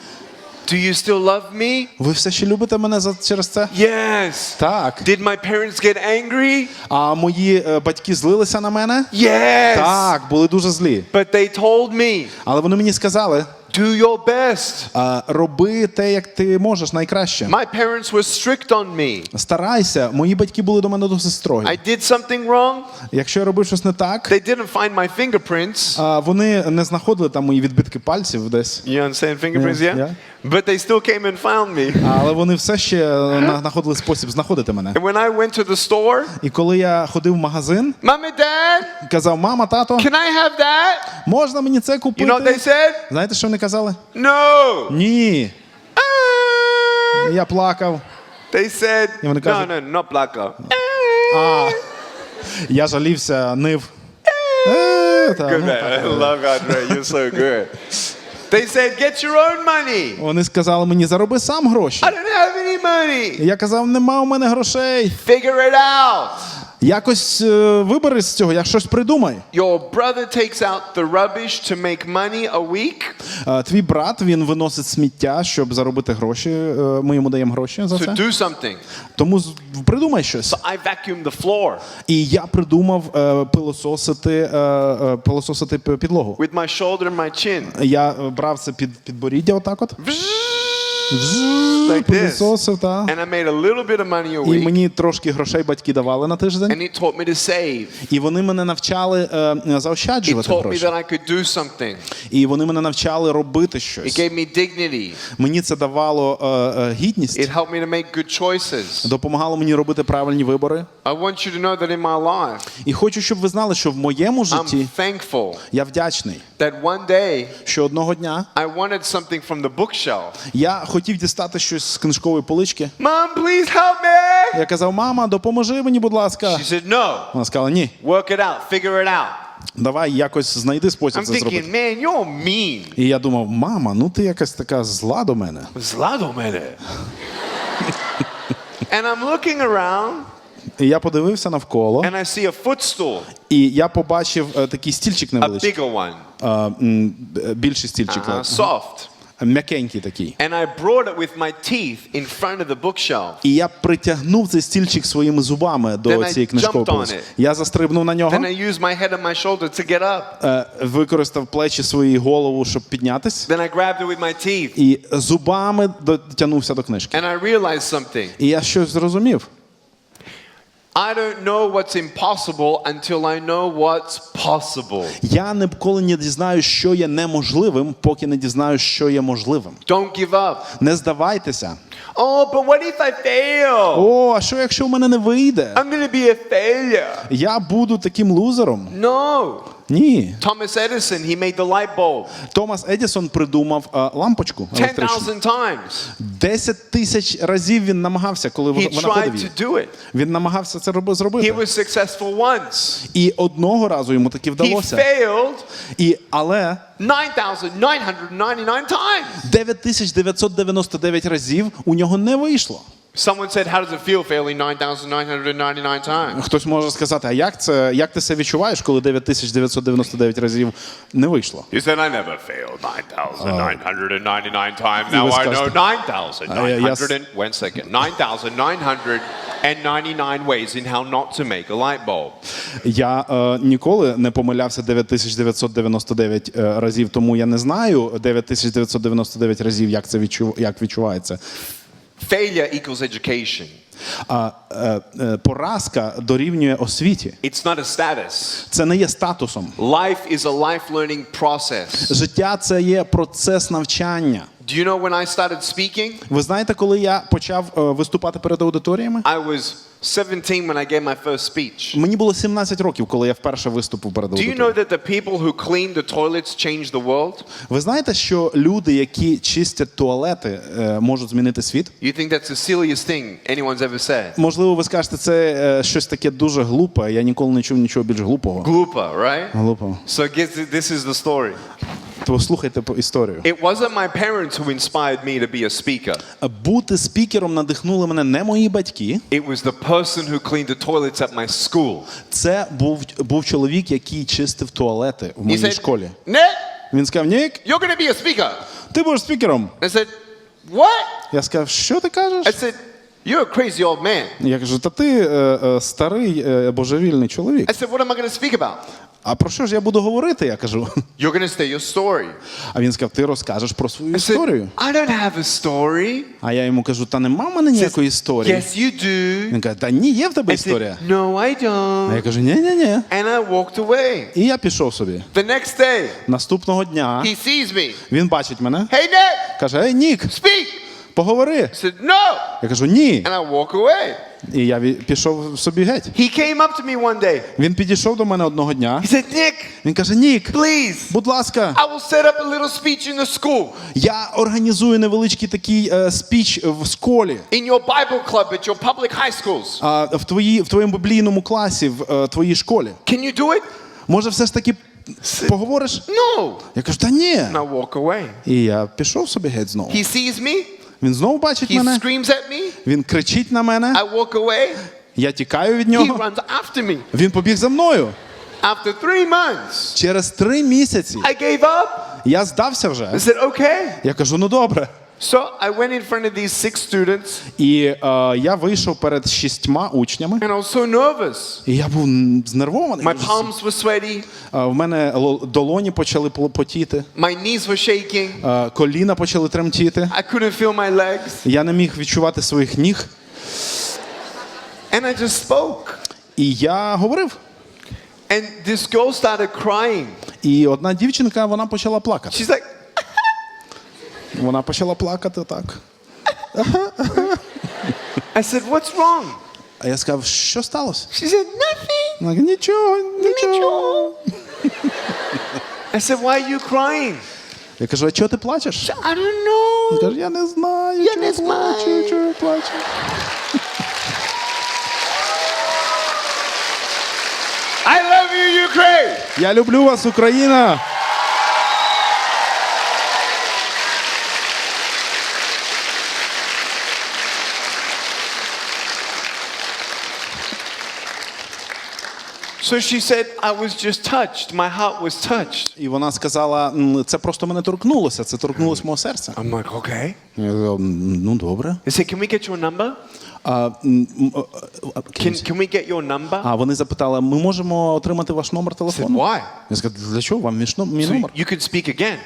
Do you still love me? Ви все ще любите мене через це? Yes. Так. Did my parents get angry? А мої батьки злилися на мене? Yes. Так, були дуже злі. But they told me, Але вони мені сказали, do your best. роби те, як ти можеш, найкраще. My parents were strict on me. Старайся. Мої батьки були до мене досить строгі. I did something wrong. Якщо я робив щось не так, They didn't find my fingerprints. вони не знаходили там мої відбитки пальців десь. You understand fingerprints, yeah? Yeah. But they still came and found me. Але вони все ще знаходили спосіб знаходити мене. And when I went to the store, І коли я ходив в магазин, Mommy, Dad, казав, мама, тато, can I have that? можна мені це You know what купити? they said? Знаєте, що вони казали? No. Ні. Ah. Я плакав. They said, І вони no, кажуть, no, not blackout. я жалівся, нив. Good man. I love Andre. You're so good. They said, get your own money. Вони сказали мені, зароби сам гроші. I don't have any money. Я казав, нема у мене грошей. Figure it out. Якось вибери з цього, я щось придумай. Your brother takes out the rubbish to make money a week. Твій брат, він виносить сміття, щоб заробити гроші. Ми йому даємо гроші за To це. do something. Тому придумай щось. So I vacuumed the floor І я придумав пилососити підлогу. with my shoulder and my chin. Я брав це під підборіддя отак от. Like this. Пилососив, та. And I made a little bit of money a І week. мені трошки грошей батьки давали на тиждень. And he taught me to save. І вони мене навчали He заощаджувати taught me гроші. that I could do something. І вони мене навчали робити It щось. gave me dignity. Мені це давало гідність. It helped me to make good choices. Допомагало мені робити правильні вибори. I want you to know that in my life, І хочу, щоб ви знали, що в моєму житті I'm thankful я вдячний, that one day що одного дня I wanted something from the bookshelf. я хотів дістати щось з книжкової полички. Mom, please help me. Я казав, мама, допоможи мені, будь ласка. She said, no. Вона сказала, ні, Work it out. Figure it out. давай якось знайди спосіб I'm це thinking, зробити. man, you're mean. І я думав, мама, ну ти якась така зла до мене. Зла до мене. And I'm looking around І я подивився навколо, and I see a footstool, і я побачив такий стільчик a невеличкий, bigger one, більший стільчик, soft. м'якенький такий. And I brought it with my teeth in front of the bookshelf. І я притягнув цей стільчик своїми зубами до Then I цієї книжкової jumped on полиці. it. Я застрибнув на нього, Then I used my head and my shoulder to get up. використав плечі свої голову, щоб піднятись, Then I grabbed it with my teeth. і зубами дотягнувся до книжки. And I realized something. І я щось зрозумів. I don't know what's impossible until I know what's possible. Я ніколи не дізнаюсь, що є неможливим, поки не дізнаюсь, що є можливим. Don't give up. Не здавайтеся. Oh, but what if I fail? О, а що якщо в мене не вийде? I'm going to be a failure. Я буду таким лузером. No. Ні. Thomas Edison, he made the light bulb Томас Едісон придумав лампочку електричну. 10,000 times. 10 тисяч разів він намагався, коли He вона ходив tried її. to do it. Він намагався це He зробити. was successful once. І одного разу йому таки He вдалося. failed Але 9,999 times. 9999 разів у нього не вийшло. Someone said, how does it feel failing 9,999 times? Хтось може сказати, а як ти себе відчуваєш, коли 9999 разів не вийшло? You said, I never failed 9,999 times. Now ви I know скажете, 9,900 and... One second. 9,999 ways in how not to make a light bulb. Я ніколи не помилявся 9999 разів, тому я не знаю 9999 разів, як відчувається. Failure equals education. Поразка дорівнює освіті. It's not a status. Це не є статусом. Life is a life learning process. Життя – це є процес навчання. Do you know when I started speaking? Ви знаєте, коли я почав виступати перед аудиторіями? I was 17 when I gave my first speech. Мені було 17 років, коли я вперше виступив перед Do you аудиторією. know that the people who clean the toilets change the world? Ви знаєте, що люди, які чистять туалети, можуть змінити світ? You think that's the silliest thing anyone's ever said? Можливо, ви скажете, це щось таке дуже глупе. Я ніколи не чув нічого більш глупого. Glooper, right? Глупого. So this is the story. То слухайте по історію. It wasn't my parents who inspired me to be a speaker. Бути спікером надихнули мене не мої батьки. It was the person who cleaned the toilets at my school. Це був чоловік, який чистив туалети в He моїй said, школі. Nick, Він сказав, Нік, you're going to be a speaker. ти будеш спікером. I said, what? Я сказав, що ти кажеш? I said, you're a crazy old man. Я кажу, та ти старий божевільний чоловік. I said, what am I going to speak about? А про що ж я буду говорити, я кажу. You're going to say your story. А він сказав, ти розкажеш про свою I історію. said, I don't have a story. А я йому кажу, та нема в мене ніякої історії. Yes, you do. Він каже, та ні, є в тебе I історія. said, no, I А я don't. кажу, ні. And I walked away. І я пішов собі. The next day, Наступного дня he sees me. він бачить мене, Hey, Nick, каже, ей, Нік, speak. поговори. I said, no. Я кажу, ні. And I walk away. І я пішов собі геть. He came up to me one day. Він підійшов до мене одного дня. He said, Nick, Він каже, Нік, please, будь ласка, I will set up a little speech in the school, я організую невеличкий такий спіч в школі, in your Bible club, at your public high schools. в твоєму біблійному класі, в твоїй школі. Can you do it? Може, все ж таки поговориш? No. Я кажу, та ні. And I walk away. І я пішов собі геть знову. He sees me. Він знову бачить He мене, screams at me. він кричить на мене, I walk away. я тікаю від He нього, runs after me. він побіг за мною. After 3 months, Через 3 місяці I gave up. я здався вже. I said, okay. Я кажу, ну добре. So I went in front of these 6 students, І я вийшов перед 6 учнями, and I was so nervous. і я був знервований. My palms were sweaty. В мене долоні почали потіти, My knees were shaking. коліна почали тремтіти. I couldn't feel my legs. Я не міг відчувати своїх ніг. And I just spoke. І я говорив. And this girl started crying. І одна дівчинка, вона почала плакати. She's like, Вона почала плакати так. I said, what's wrong? А я сказав, що сталося? She said, nothing. Вона каже, нічого. I said, why are you crying? Я кажу, а чого ти плачеш? I don't know. Він каже, я не знаю, Я чого не плачу, знаю. чого я плачу. I love you, Ukraine. Я люблю вас, Україна! So she said, I was just touched. My heart was touched. І вона сказала, це просто мене торкнулося, це торкнулося мого серця. I'm like, okay. Я сказав, ну добре. They said, can we get your number? Can we get your number? А вони запитали, ми можемо отримати ваш номер I said, телефону? why? Я сказав, для чого вам мій So номер? you could speak again.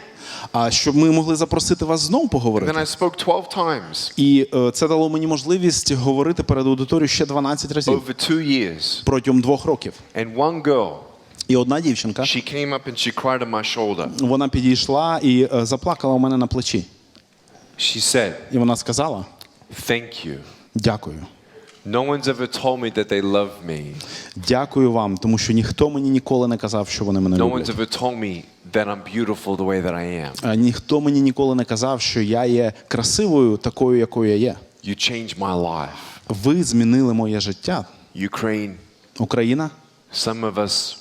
А щоб ми могли запросити вас знову And поговорити. then I spoke 12 times І це дало мені можливість говорити перед аудиторією ще 12 разів over 2 years. протягом 2 років. And one girl, І одна дівчинка, she came up and she cried on my shoulder. вона підійшла і заплакала у мене на плечі. She said, І вона сказала: "Thank you. дякую. No one's ever told me that they love me. Дякую вам, тому що ніхто мені ніколи не казав, що вони мене No one's люблять. ever told me that I'm beautiful the way that I am. Ніхто мені ніколи не казав, що я є красивою такою, якою я є. You changed my life." Ви змінили моє життя. Ukraine, Україна, some of us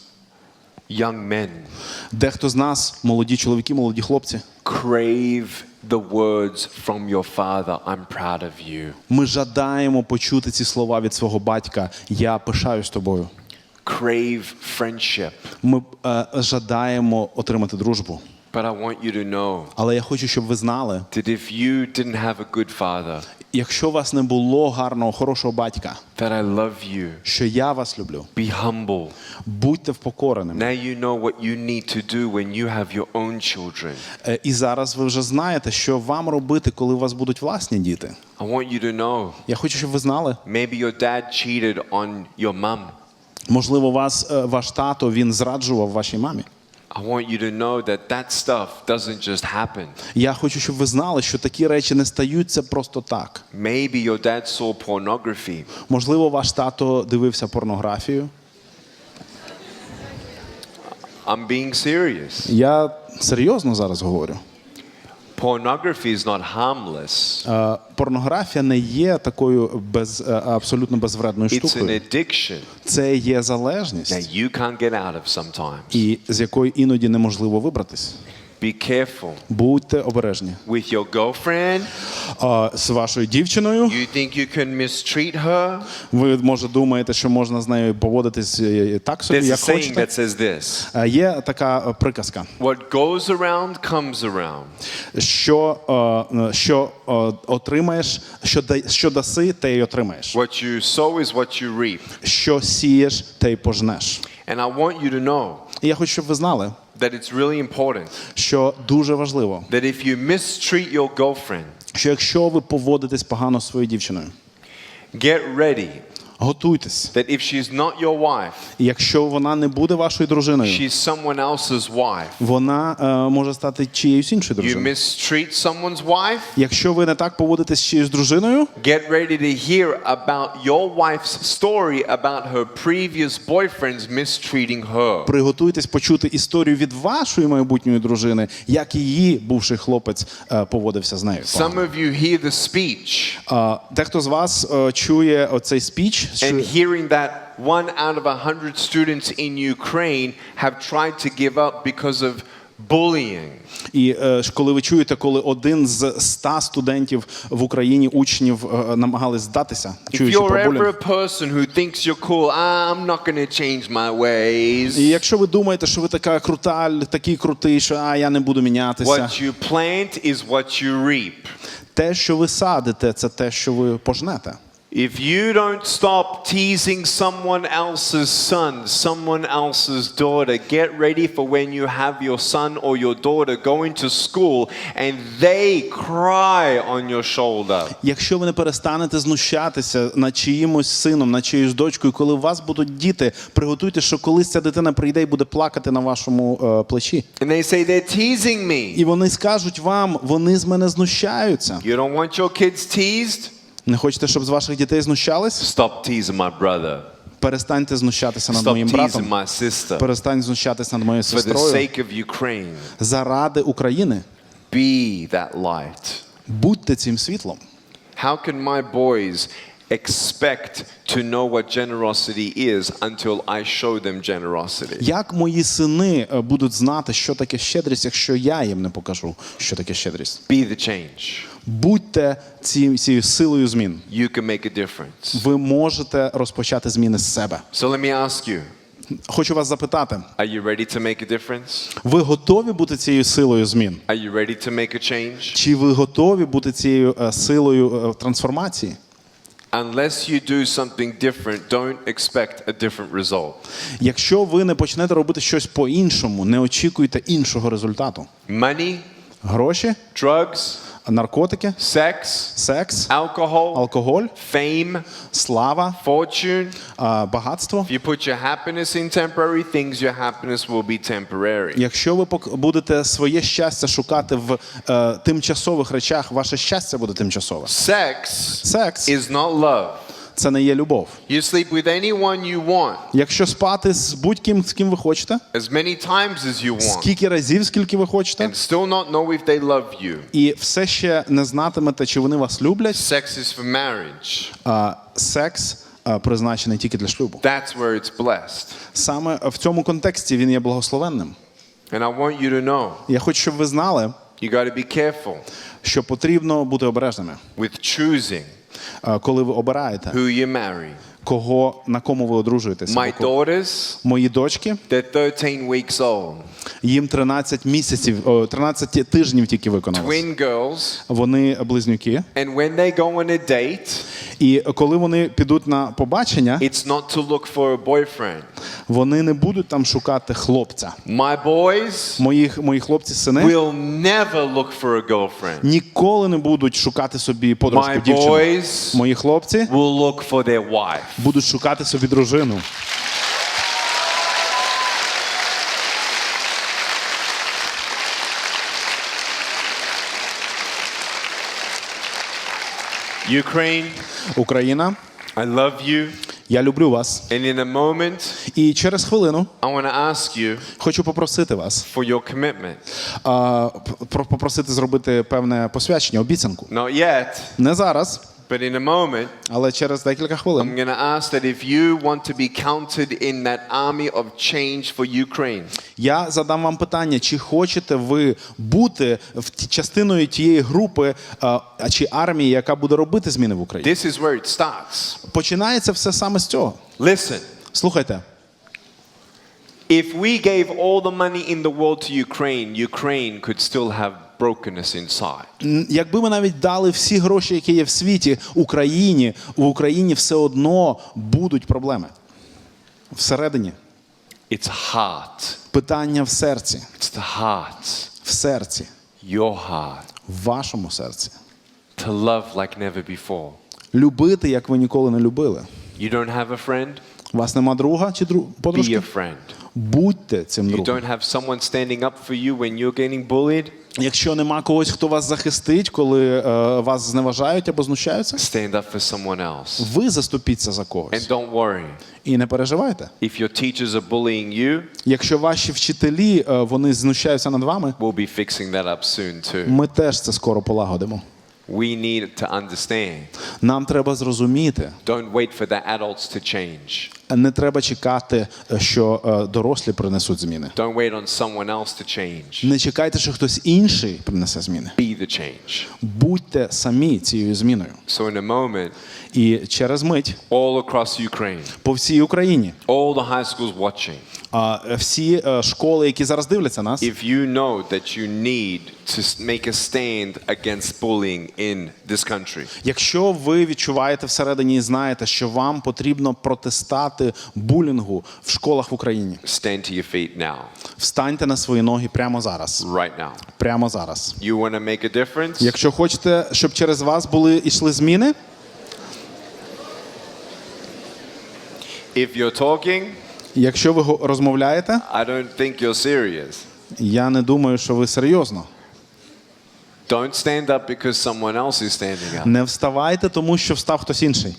young men дехто з нас, молоді чоловіки, молоді хлопці, crave the words from your father, "I'm proud of you." ми жадаємо почути ці слова від свого батька: "Я пишаюсь тобою". Crave friendship. Ми жадаємо отримати дружбу. But I want you to know Але я хочу, щоб ви знали, that if you didn't have a good father, якщо у вас не було гарного, хорошого батька, that I love you. що я вас люблю. Be humble. Будьте впокореними. Now you know what you need to do when you have your own children. І зараз ви вже знаєте, що вам робити, коли у вас будуть власні діти. I want you to know. Я хочу, щоб ви знали. Maybe your dad cheated on your mom. Можливо, ваш тато, він зраджував вашій мамі. I want you to know that that stuff doesn't just happen. Я хочу, щоб ви знали, що такі речі не стаються просто так. Maybe your dad saw pornography. Можливо, ваш тато дивився порнографію. I'm being serious. Я серйозно зараз говорю. Pornography is not harmless. Порнографія не є такою абсолютно безвредною It's an штукою. addiction Це є залежність, that you can't get out of sometimes. і з якої іноді неможливо вибратись. Be careful. Будьте обережні. With your girlfriend, З вашою дівчиною you think you can mistreat her? ви, може, думаєте, що можна з нею поводитись так собі, There's як a saying хочете. that says this. Є така приказка, What goes around comes around. що отримаєш, що даси, те й отримаєш. What you sow is what you reap. Що сієш, те й пожнеш. And I want you to know І я хочу, щоб ви знали, that it's really important що дуже важливо, that if you mistreat your girlfriend, що якщо ви поводитесь погано з своєю дівчиною, get ready готуйтесь. that if she's not your wife, І якщо вона не буде вашою дружиною, she's someone else's wife. вона може стати чиєюсь іншою You дружиною. mistreat someone's wife, Якщо ви не так поводитесь з чиєюсь дружиною, get ready to hear about your wife's story about her previous boyfriends mistreating her. приготуйтесь почути історію від вашої майбутньої дружини, як її бувший хлопець поводився з нею. Some of you hear the speech Дехто з вас чує оцей спіч, and hearing that 1 out of 100 students in Ukraine have tried to give up because of bullying. і коли ви чуєте, коли один з 100 студентів в Україні, учнів, намагались здатися, If чуючи you're про ever булінг. a person who thinks you're cool, I'm not going to change my ways. І якщо ви думаєте, що ви така крута, такий крутий, що я не буду мінятися, What you plant is what you reap. те, що ви садите, це те, що ви пожнете. If you don't stop teasing someone else's son, someone else's daughter, get ready for when you have your son or your daughter going to school and they cry on your shoulder. Якщо ви не перестанете знущатися над чиїмось сином, над чиюсь дочкою, коли у вас будуть діти, приготуйте, що колись ця дитина прийде і буде плакати на вашому плечі. And they say they're teasing me. І вони скажуть вам, вони з мене знущаються. You don't want your kids teased? Не хочете, щоб з ваших дітей знущались? Stop teasing my brother. Перестаньте знущатися над Stop моїм teasing братом. my sister. Перестань знущатися над моєю For the сестрою. sake of Ukraine, Заради України. be that light. Будьте цим світлом. How can my boys expect to know what generosity is until I show them generosity? Як мої сини будуть знати, що таке щедрість, якщо я їм не покажу, що таке щедрість? Be the change. Будьте цією силою змін. You can make a difference. Ви можете розпочати зміни з себе. So let me ask you, Хочу вас запитати, are you ready to make a difference? ви готові бути цією силою змін? Are you ready to make a change? Чи ви готові бути цією силою трансформації? Unless you do something different, don't expect a different result. Якщо ви не почнете робити щось по-іншому, не очікуйте іншого результату. Money Гроші, drugs, наркотики, sex, секс, alcohol, алкоголь, fame, слава, fortune. багатство. If you put your happiness in temporary things, your happiness will be temporary. Якщо ви будете своє щастя шукати в тимчасових речах, ваше щастя буде тимчасове. Секс Is not love. це не є любов. You sleep with anyone you want, Якщо спати з будь-ким, з ким ви хочете, as many times as you want, скільки разів, скільки ви хочете, and still not know if they love you. і все ще не знатимете, чи вони вас люблять, Sex is for marriage. секс призначений тільки для шлюбу. That's where it's blessed. Саме в цьому контексті він є благословенним. And I want you to know, Я хочу, щоб ви знали, you got to be careful що потрібно бути обережними, with choosing коли ви обираєте, who you marry. на кому ви одружуєтеся. My daughters, Мої дочки, they're 13 weeks old. їм 13 тижнів тільки виконалось. Twin girls. Вони близнюки. And when they go on a date, І коли вони підуть на побачення, it's not to look for a boyfriend. вони не будуть там шукати хлопця. My boys Мої хлопці-сини will never look for a girlfriend. ніколи не будуть шукати собі подружку, My дівчину. boys Мої хлопці will look for their wife. будуть шукати собі дружину. Ukraine, Україна, I love you. я люблю вас. And in a moment, І через хвилину I want to ask you хочу попросити вас, for your commitment. попросити зробити певне посвячення, обіцянку. Not yet, Не зараз, but in a moment, але через декілька I'm хвилин. going to ask that if you want to be counted in that army of change for Ukraine, Я задам вам питання, чи хочете ви бути частиною тієї групи чи армії, яка буде робити зміни в Україні? this is where it starts. Починається все саме з цього. Listen, Слухайте, if we gave all the money in the world to Ukraine, Ukraine could still have brokenness inside. якби ми навіть дали всі гроші, які є в світі, в Україні все одно будуть проблеми. Всередині. It's heart. Питання в серці. It's the heart. В серці. Your heart. В вашому серці. To love like never before. Любити, як ви ніколи не любили. You don't have a friend? У вас нема друга чи Be подружки? a friend. Будьте цим You другом. don't have someone standing up for you when you're getting bullied? Якщо нема когось, хто вас захистить, коли вас зневажають або знущаються, Stand up for someone else. ви заступіться за And когось. don't worry. І не переживайте. If your teachers are bullying you, Якщо ваші вчителі, вони знущаються над вами, we'll be fixing that up soon too. ми теж це скоро полагодимо. We need to understand. Нам треба зрозуміти, Don't wait for the adults to change. не треба чекати, що дорослі принесуть зміни. Don't wait on someone else to change. Не чекайте, що хтось інший принесе зміни. Be the change. Будьте самі цією зміною. So in a moment, І через мить all across Ukraine, по всій Україні, all the high schools watching, всі школи, які зараз дивляться нас, if you know that you need to make a stand against bullying in this country, якщо ви відчуваєте всередині і знаєте, що вам потрібно протистати булінгу в школах в Україні, stand to your feet now. встаньте на свої ноги прямо зараз. Right now. Прямо зараз. You want to make a difference? Якщо хочете, щоб через вас йшли зміни, If you're talking, якщо ви розмовляєте, I don't think you're serious. я не думаю, що ви серйозно. Don't stand up because someone else is standing up. Не вставайте, тому що встав хтось інший.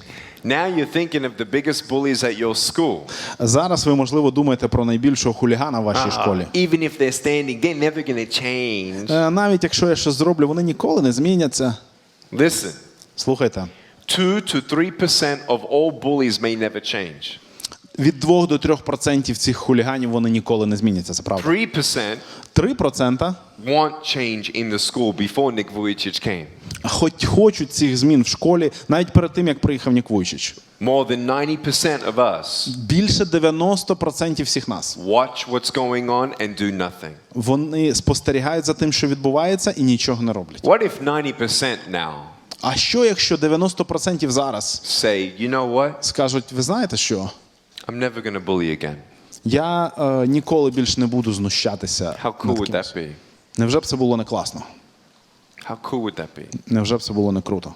Now you're thinking of the biggest bullies at your school. Зараз ви, можливо, думаєте про найбільшого хулігана в вашій школі. Even if they're standing, they're never going to change. Навіть якщо я щось зроблю, вони ніколи не зміняться. Listen, Слухайте, 2 to 3% of all bullies may never change. від 2 до 3% цих хуліганів вони ніколи не зміняться, це правда. 3% 3% want change in the school before Нік Вуйчич came. хочуть цих змін в школі, навіть перед тим, як приїхав Нік Вуйчич. More than 90% of us Більше 90% всіх нас. watch what's going on and do nothing. Вони спостерігають за тим, що відбувається, і нічого не роблять. What if 90% now А що, якщо 90% зараз say, you know what? скажуть, ви знаєте що? I'm never going to bully again. Я ніколи більш не буду знущатися How cool над would кимось. that be? Невже б це було не класно? How cool would that be? Невже б це було не круто?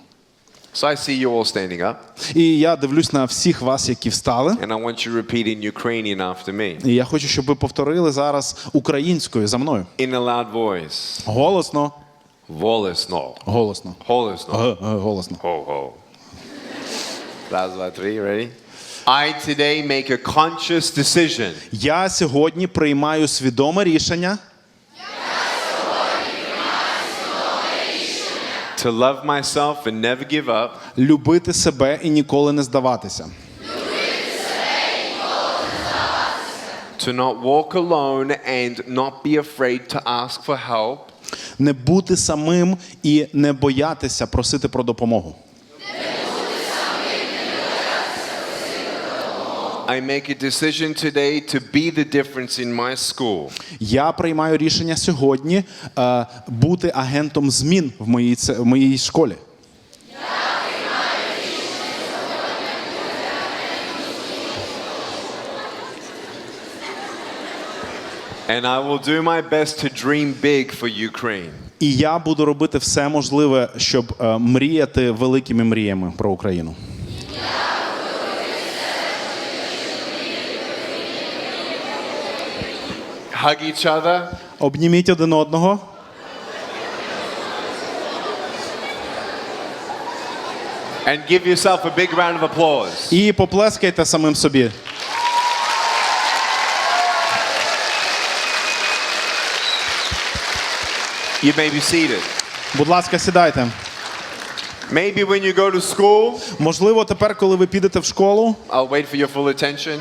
So I see you all standing up, І я дивлюсь на всіх вас, які встали. and I want you to repeat in Ukrainian after me. І я хочу, щоб ви повторили зараз українською за мною. In a loud voice. Голосно. Волесно. Голосно. Голосно. Голосно. Ho, ho. Раз, два, три. Ready? I today make a conscious decision Я сьогодні приймаю свідоме рішення to love myself and never give up, любити себе і ніколи не здаватися. to not walk alone and not be afraid to ask for help, Не бути самим і не боятися просити про допомогу. I make a decision today to be the difference in my school. Я приймаю рішення сьогодні бути агентом змін в моїй школі. And I will do my best to dream big for Ukraine. І я буду робити все можливе, щоб мріяти великими мріями про Україну. Hug each other. Обніміть один одного. And give yourself a big round of applause. І поплескайте самим собі. You may be seated. Будь ласка, сідайте. Maybe when you go to school, Можливо, тепер, коли ви підете в школу, I'll wait for your full attention.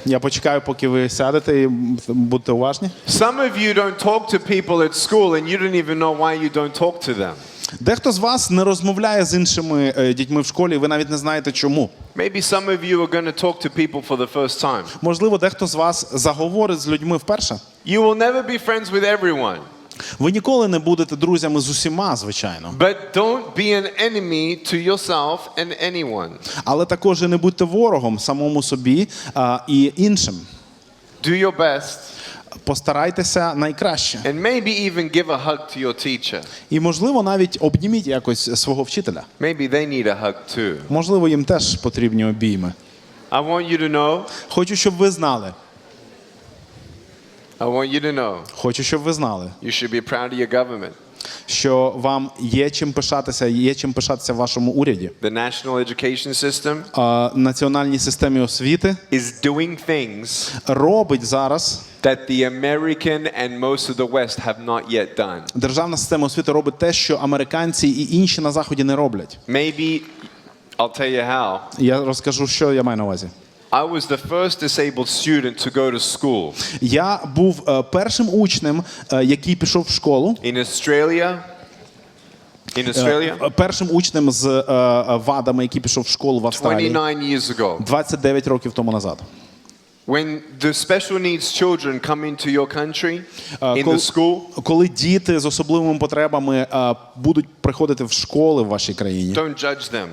я почекаю, поки ви сядете і будьте уважні. Some of you don't talk to people at school and you don't even know why you don't talk to them. Дехто з вас не розмовляє з іншими дітьми в школі, ви навіть не знаєте чому. Maybe some of you are going to talk to people for the first time. Можливо, дехто з вас заговорить з людьми вперше. You will never be friends with everyone. Ви ніколи не будете друзями з усіма, звичайно. But don't be an enemy to yourself and anyone. Але також і не будьте ворогом самому собі і іншим. Do your best. Постарайтеся найкраще. And maybe even give a hug to your teacher. І, можливо, навіть обніміть якось свого вчителя. Maybe they need a hug too. Можливо, їм теж потрібні обійми. I want you to know. Хочу, щоб ви знали. I want you to know. Хочу, щоб ви знали, You should be proud of your government. що вам є чим пишатися в вашому уряді. The national education system Національній системі освіти is doing things робить зараз, that the American and most of the West have not yet done. державна система освіти робить те, що американці і інші на Заході не роблять. Maybe I'll tell you how. Я розкажу, що я маю на увазі. I was the first disabled student to go to school. Я був першим учнем, який пішов в школу. In Australia. Першим учнем з вадами, який пішов в школу в Австралії. 29 years ago. 29 років тому назад. When the special needs children come into your country, in the school, коли діти з особливими потребами будуть приходити в школи в вашій країні, don't judge them.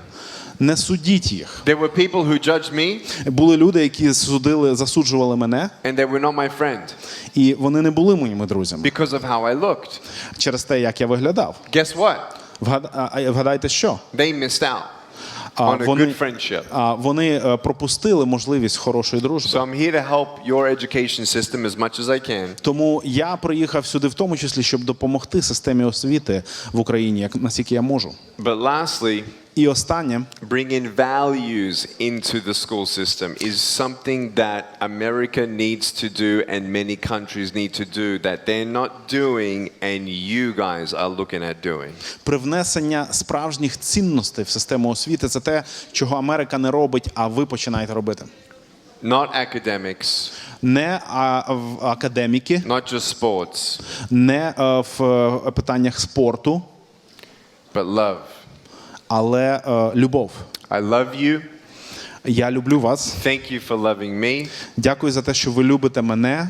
не судіть їх. There were people who judged me, Були люди, які засуджували мене, and they were not my friend і вони не були моїми друзями because of how I looked. через те, як я виглядав. Guess what? Вгадайте, що? They missed out on a good friendship. Вони пропустили можливість хорошої дружби. So I'm here to help your education system as much as I can. Тому я приїхав сюди в тому числі, щоб допомогти системі освіти в Україні, як наскільки я можу. But lastly, І останнє, bringing values into the school system is something that America needs to do and many countries need to do that they're not doing and you guys are looking at doing. Привнесення справжніх цінностей в систему освіти – це те, чого Америка не робить, а ви починаєте робити. Not academics. Не академіки, Not just sports. не в питаннях спорту, But love. але любов. I love you. Я люблю вас. Thank you for loving me. Дякую за те, що ви любите мене.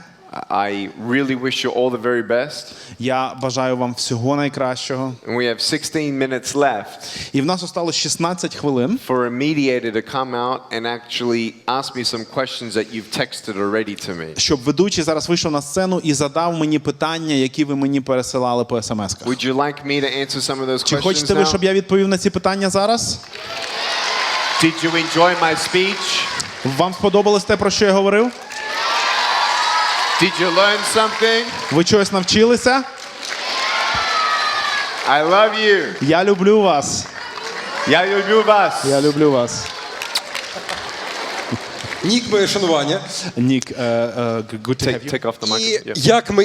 I really wish you all the very best. Я бажаю вам всього найкращого. And we have 16 minutes left І в нас осталось 16 хвилин. for a mediator to come out and actually ask me some questions that you've texted already to me. Щоб ведучий зараз вийшов на сцену і задав мені питання, які ви мені пересилали по смс-ках. Would you like me to answer some of those Чи questions хочете ви, now? щоб я відповів на ці питання зараз? Did you enjoy my speech? Вам сподобалось те, про що я говорив? Did you learn something? Ви чогось навчилися? I love you. Я люблю вас. Я люблю вас. Я люблю вас. Нік, моє шанування. Нік, good to have you. Take off the І mic. Yeah. як Go.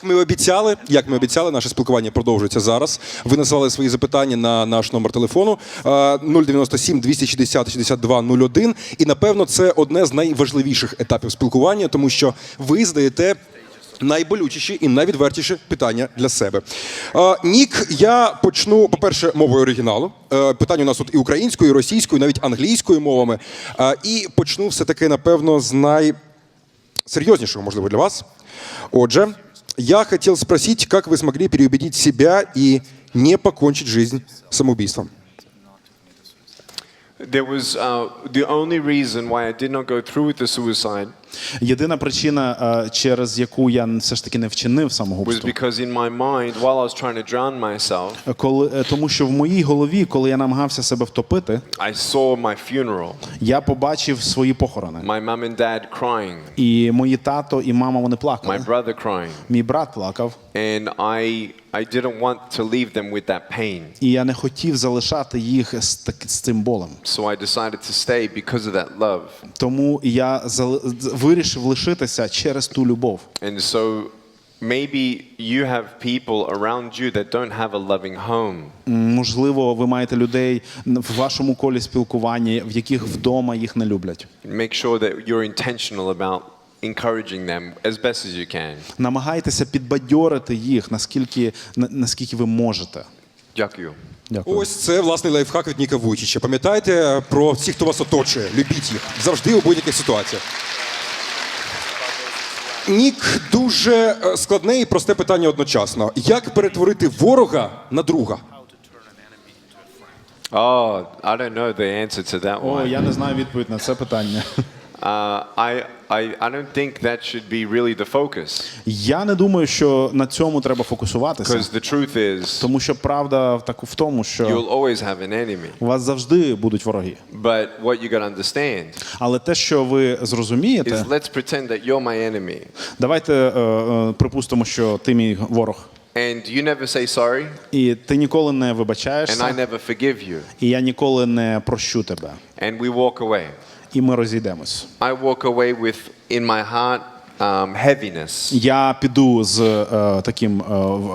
ми і обіцяли, наше спілкування продовжується зараз. Ви надсилали свої запитання на наш номер телефону 097 260 62 01. І, напевно, це одне з найважливіших етапів спілкування, тому що ви задаєте найболючіші і найвідвертіші питання для себе. Нік, я почну, по-перше, мовою оригіналу. Питання у нас тут і українською, і російською, навіть англійською мовами. І почну все-таки, напевно, з найсерйознішого, можливо, для вас. Отже, я хотел спросить, как вы смогли переубедить себя и не покончить жизнь самоубийством? There was the only reason why I did not go through with the suicide Єдина причина, через яку я все ж таки не вчинив was самогубство, because in my mind, while I was trying to drown myself, тому що в моїй голові, коли я намагався себе втопити, I saw my funeral, я побачив свої похорони. my mom and dad crying, І мої тато і мама, вони my плакали. brother crying, Мій брат плакав. and I didn't want to leave them with that pain. І я не хотів залишати їх з цим болем. So I decided to stay because of that love. Тому я вирішив лишитися через ту любов. And so maybe you have people around you that don't have a loving home. Можливо, ви маєте людей в вашому колі спілкування, в яких вдома їх не люблять. Make sure that you're intentional about encouraging them as best as you can. Намагайтеся підбадьорити їх, наскільки ви можете. Дякую. Дякую. Ось це, власний лайфхак від Ніка Вуйчича. Пам'ятайте про всіх, хто вас оточує. Любіть їх. Завжди у будь-яких ситуаціях. Нік, дуже складне і просте питання одночасно. Як перетворити ворога на друга? Oh, I don't know the answer to that О, one. я не знаю відповідь на це питання. I don't think that should be really the focus. Я не думаю, що на цьому треба фокусуватися. Because the truth is, Тому що правда в тому, що you'll always have an enemy. у вас завжди будуть вороги. But what you got to understand Але те, що ви is зрозумієте, let's pretend that you're my enemy. давайте припустимо, що ти мій ворог. And you never say sorry, І ти ніколи не and I вибачаєшся, never forgive you. і я ніколи не прощу тебе. And we walk away. І ми розійдемось. I walk away with, in my heart, heaviness. Я піду з таким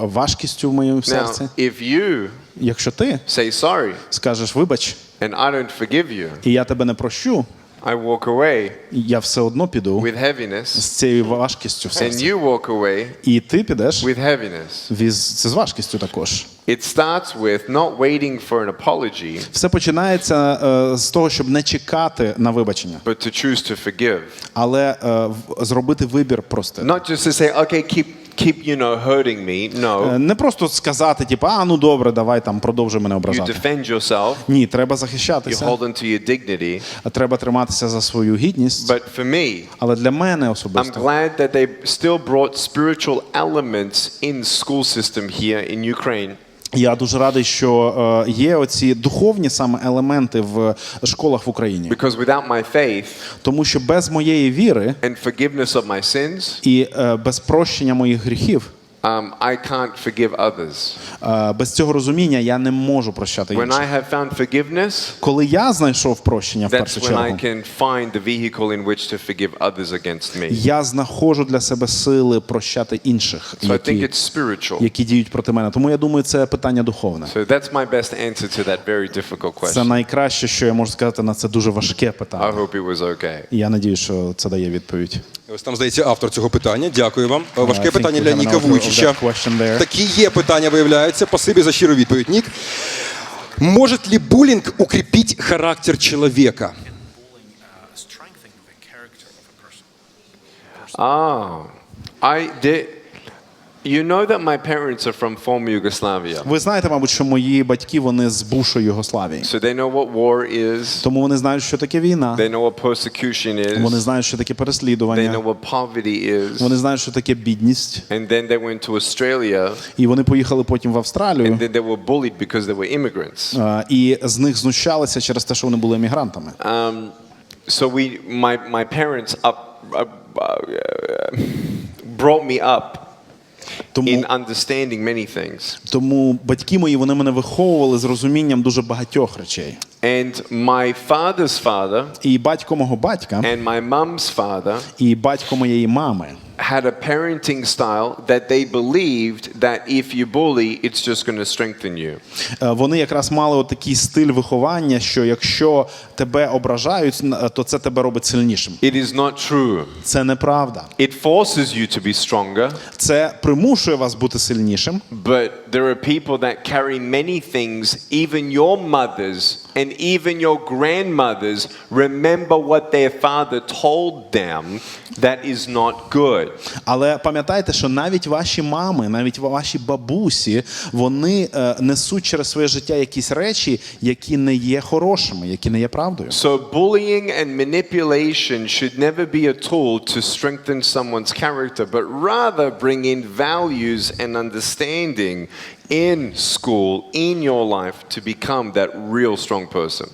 важкістю в моєму Now, серці. if you Якщо ти say sorry, скажеш вибач, and I don't forgive you, і я тебе не прощу, I walk away я все одно піду with heaviness, з цією важкістю в and серці. you walk away І ти підеш with heaviness. з важкістю також. It starts with not waiting for an apology, Все починається з того, щоб не чекати на вибачення, but to choose to forgive. але зробити вибір простити. Not just to say, okay, keep hurting me. No. Не просто сказати, типу, ну добре, давай там продовжуй мене You ображати. defend yourself. Ні, треба You захищатися. hold on to your dignity. Треба триматися за свою гідність. But for me, Але для мене I'm особисто glad that they still brought spiritual elements in school system here in Ukraine. я дуже радий, що є оці духовні саме елементи в школах в Україні. Because without my faith Тому що без моєї віри and forgiveness of my sins, і без прощення моїх гріхів, I can't forgive others. без цього розуміння я не можу прощати When інших. I have found forgiveness, Коли я знайшов прощення в that's першу when I чергу, can find the vehicle in which to forgive others against me. я знаходжу для себе сили прощати інших, So I think it's spiritual. які діють проти мене. Тому я думаю, це питання духовне. So that's my best answer to that very difficult Це question. найкраще, що я можу сказати на це дуже важке I питання. hope it was okay. І я надію, що це дає відповідь. Ось там, здається, автор цього питання. Дякую вам. Важке I think питання we для have an Ніка author of Вуйчича. that question there. Такі є питання, виявляються. Спасибі за щиру відповідь, Нік. Может ли буллинг укрепить характер человека? You know that my parents are from former Yugoslavia. Ви знаєте, мабуть, що мої батьки, вони з бувшої Югославії. So they know what war is. Тому вони знають, що таке війна. They know what persecution is. Вони знають, що таке переслідування. They know what poverty is. Вони знають, що таке бідність. And then they went to Australia. І вони поїхали потім в Австралію. And then they were bullied because they were immigrants. І з них знущалися через те, що вони були емігрантами. So my parents brought me up in understanding many things. Тому батьки мої, вони мене виховували з розумінням дуже багатьох речей. And my father's father І батько мого батька, and my mom's father і батько моєї мами had a parenting style that they believed that if you bully, it's just going to strengthen you. Вони якраз мали отакий стиль виховання, що якщо тебе ображають, то це тебе робить сильнішим. It is not true. Це неправда. It forces you to be stronger. Це примушує вас бути сильнішим. But there are people that carry many things, even your mothers and even your grandmothers remember what their father told them that is not good. Але пам'ятайте, що навіть ваші мами, навіть ваші бабусі, вони несуть через своє життя якісь речі, які не є хорошими, які не є правдою. So bullying and manipulation should never be a tool to strengthen someone's character, but rather bring in values and understanding in school, in your life, to become that real strong person.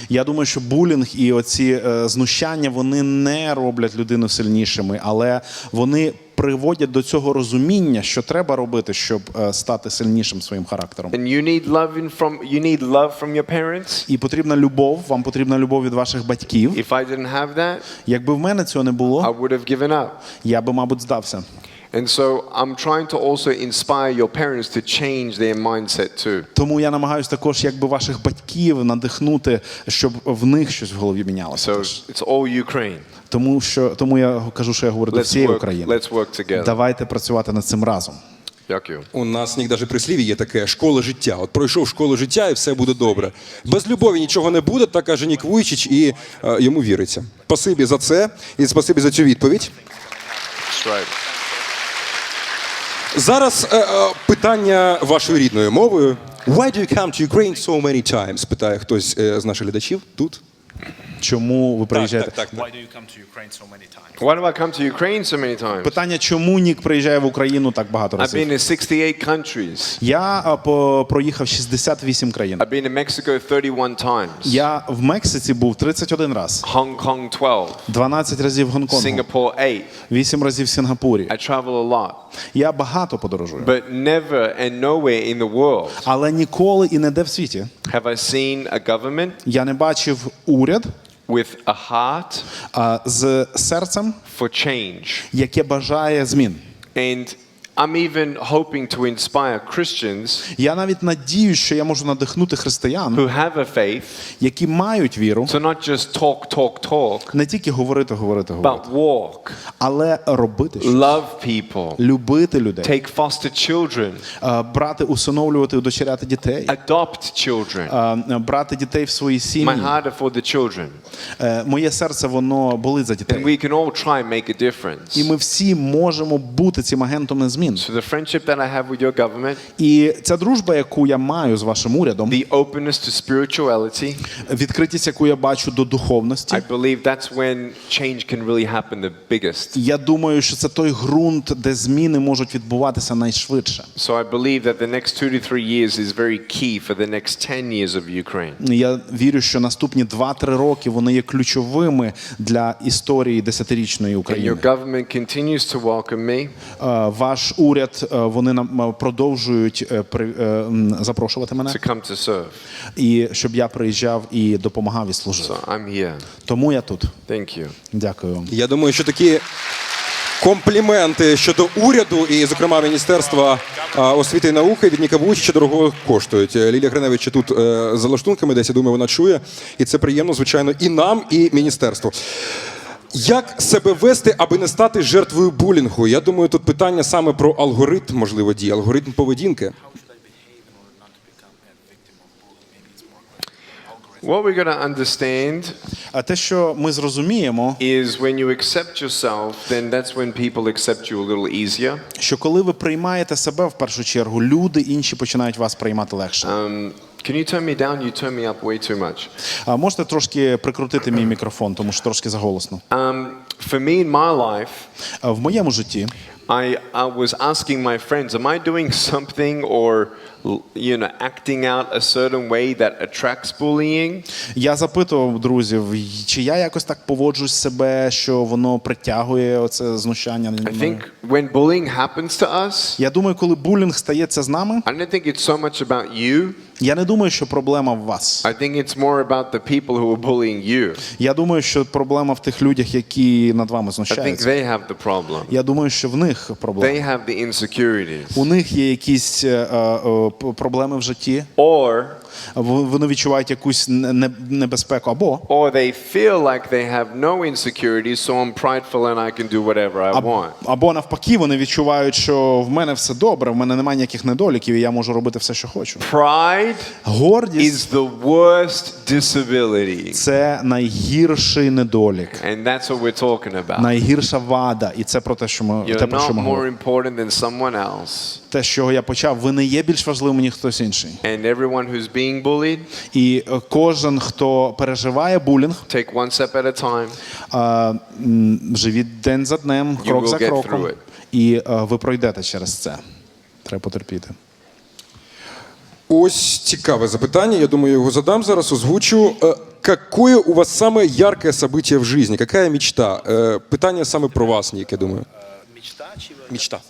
Я думаю, що булінг і оці знущання, вони не роблять людину сильнішими, але вони приводять до цього розуміння, що треба робити, щоб стати сильнішим своїм характером. And you need love from your parents. І потрібна любов, вам потрібна любов від ваших батьків. If I didn't have that, Якби в мене цього не I було, would have given up. я би, мабуть, здався. And so I'm trying to also inspire your parents to change their mindset too. Тому я намагаюся також, якби ваших батьків надихнути, щоб в них щось в голові мінялося. So it's all Ukraine. Тому я кажу, що я говорю до всієї України. Let's work together. Давайте працювати над цим разом. Дякую. У нас Нік навіть прислів'я є таке: школа життя. От пройшов школу життя і все буде добре. Без любові нічого не буде, так каже Нік Вуйчич, і йому віриться. Спасибі за це і спасибі за цю відповідь. That's right. Зараз питання вашою рідною мовою. Why do you come to Ukraine so many times? Питає хтось з наших глядачів тут. Чому ви приїжджаєте? Так. Why do you come to Ukraine so many times? Why do I come to Ukraine so many times? Питання, чому Нік приїжджає в Україну так багато I've разів? been to 68 countries. Я проїхав 68 країн. I've been to Mexico 31 times. Я в Мексиці був 31 раз. Hong Kong 12. 12 разів в Гонконгу. Singapore 8. 8 разів в Сінгапурі. I travel a lot. Я багато подорожую. But never and nowhere in the world Але ніколи і ніде в світі have I seen a government я не бачив уряд with a heart з серцем, for change. яке бажає змін. And I'm even hoping to inspire Christians Я навіть надіюсь, що я можу надихнути християн, who have a faith які мають віру, to not just talk, не тільки говорити, but walk, але робити щось. love people, Любити людей, take foster children, брати, усиновлювати, удочеряти дітей, adopt children. брати дітей в свої My сім'ї. heart is for the children. Моє серце, воно болить за And дітей. we can all try and make a difference. І ми всі можемо бути цим агентом змін. So the friendship that I have with your government, І ця дружба, яку я маю з вашим урядом, the openness to spirituality, відкритість, яку я бачу до духовності, I believe that's when change can really happen the biggest. я думаю, що це той ґрунт, де зміни можуть відбуватися найшвидше. So I believe that the next 2 to 3 years is very key for the next 10 years of Ukraine. Я вірю, що наступні 2-3 роки вони є ключовими для історії десятирічної And України. your government continues to welcome me. Ваш уряд, вони нам продовжують запрошувати мене, To come to serve. і щоб я приїжджав і допомагав і служив. So I'm here. Тому я тут. Thank you. Дякую вам. Я думаю, що такі компліменти щодо уряду і, зокрема, Міністерства освіти і науки від Ніка Вуйчича дорого коштують. Лілія Гриневич тут за лаштунками десь, я думаю, вона чує. І це приємно, звичайно, і нам, і міністерству. Як себе вести, аби не стати жертвою булінгу? Я думаю, тут питання саме про алгоритм, можливо, дій, алгоритм поведінки. What we're going to understand А те, що ми зрозуміємо, is when you accept yourself, then that's when people accept you a little easier. що коли ви приймаєте себе в першу чергу, люди інші починають вас приймати легше. Can you turn me down? You turn me up way too much. А можете трошки прикрутити мій мікрофон, тому що трошки заголосно. For me in my life, В моєму житті I was asking my friends, am I doing something or acting out a certain way that attracts bullying? я запитував друзів, чи я якось так поводжусь себе, що воно притягує оце знущання над I мною. think when bullying happens to us, Я думаю, коли булінг стається з нами, I don't think it's so much about you. я не думаю, що проблема в вас. I think it's more about the people who are bullying you. Я думаю, що проблема в тих людях, які над вами I think знущаються. they have the problem. Я думаю, що в них проблема. They have the insecurities. У них є якісь проблеми в житті, Or вони відчувають якусь небезпеку, or they feel like they have no insecurities, so I'm prideful and I can do whatever I want. або навпаки, вони відчувають, що в мене все добре, в мене немає ніяких недоліків, і я можу робити все, що хочу. Pride Гордість is the worst disability. – це найгірший недолік, And that's what we're talking about. найгірша вада. І це про те, що ми, You're те, про що not ми more говоримо. important than someone else. Те, з чого я почав, ви не є більш важливим, ніж хтось інший. And everyone who's being bullied, І кожен, хто переживає булінг, take one step at a time. живіть день за днем, You крок will за get кроком, through it. і ви пройдете через це. Треба потерпіти. Ось цікаве запитання, я думаю, я його задам зараз, озвучу. Какое у вас самое яркое событие в жизни? Какая мечта? Питання саме про вас, Нік, я думаю. Мечта.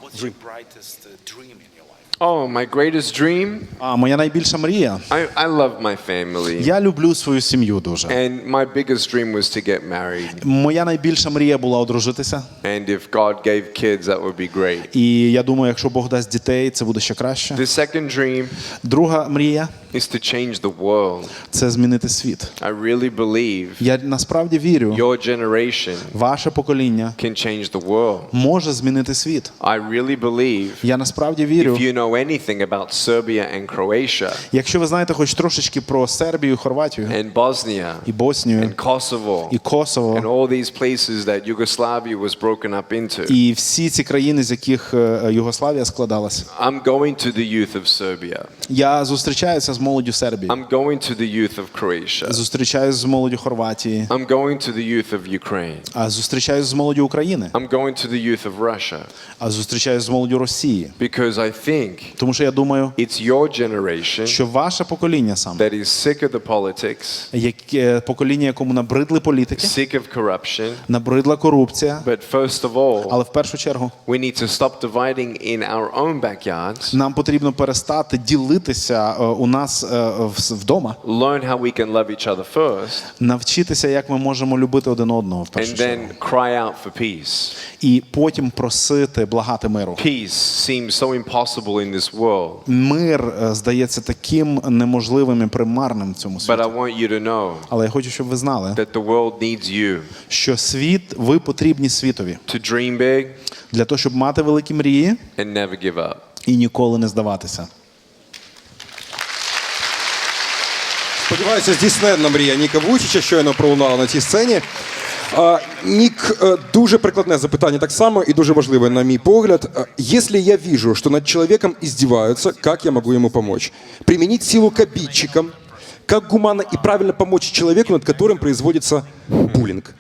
What's your brightest dream in your life? Oh, my greatest dream? Моя найбільша мрія. I love my family. Я люблю свою сім'ю дуже. And my biggest dream was to get married. Моя найбільша мрія була одружитися. And if God gave kids, that would be great. І я думаю, якщо Бог дасть дітей, це буде ще краще. The second dream Друга мрія is to change the world. – це змінити світ. I really believe Я насправді вірю, your generation ваше покоління can change the world. може змінити світ. I really believe Я насправді вірю, if you know anything about Serbia and Croatia якщо ви знаєте хоч трошечки про Сербію, Хорватію, and Bosnia і Боснію, and Kosovo і Косово, and all these places that Yugoslavia was broken up into, і всі ці країни, з яких Югославія складалась. I'm going to the youth of Serbia. Я зустрічаюся з молоддю Сербії, I'm going to the youth of Croatia. зустрічаюся з молоддю Хорватії, I'm going to the youth of Ukraine. а зустрічаюся з молоддю України, I'm going to the youth of Russia. а зустрічаюся з молоддю Росії. Because I think Тому що я думаю, it's your generation що ваше покоління саме, that is sick of the politics, яке покоління, якому набридли політики, sick of corruption. набридла корупція, But first of all, але в першу чергу we need to stop dividing in our own backyards. нам потрібно перестати ділитися у нас вдома, Learn how we can love each other first, навчитися, як ми можемо любити один одного в першу and чергу. then cry out for peace. І потім просити, благати миру. Peace seems so impossible in this world, Мир здається таким неможливим і примарним в цьому but світі. I want you to know Але я хочу, щоб ви знали, that the world needs you що ви потрібні світові to dream big для того, щоб мати великі мрії and never give up. і ніколи не здаватися. Сподіваюся, здійсненна мрія Ніка Вуйчича, щойно пролунала на цій сцені. Нік, дуже прикладне запитання так само і дуже важливе, на мій погляд. Если я вижу, что над человеком издеваются, как я могу ему помочь? Применить силу к обидчикам? Как гуманно и правильно помочь человеку, над которым производится буллинг?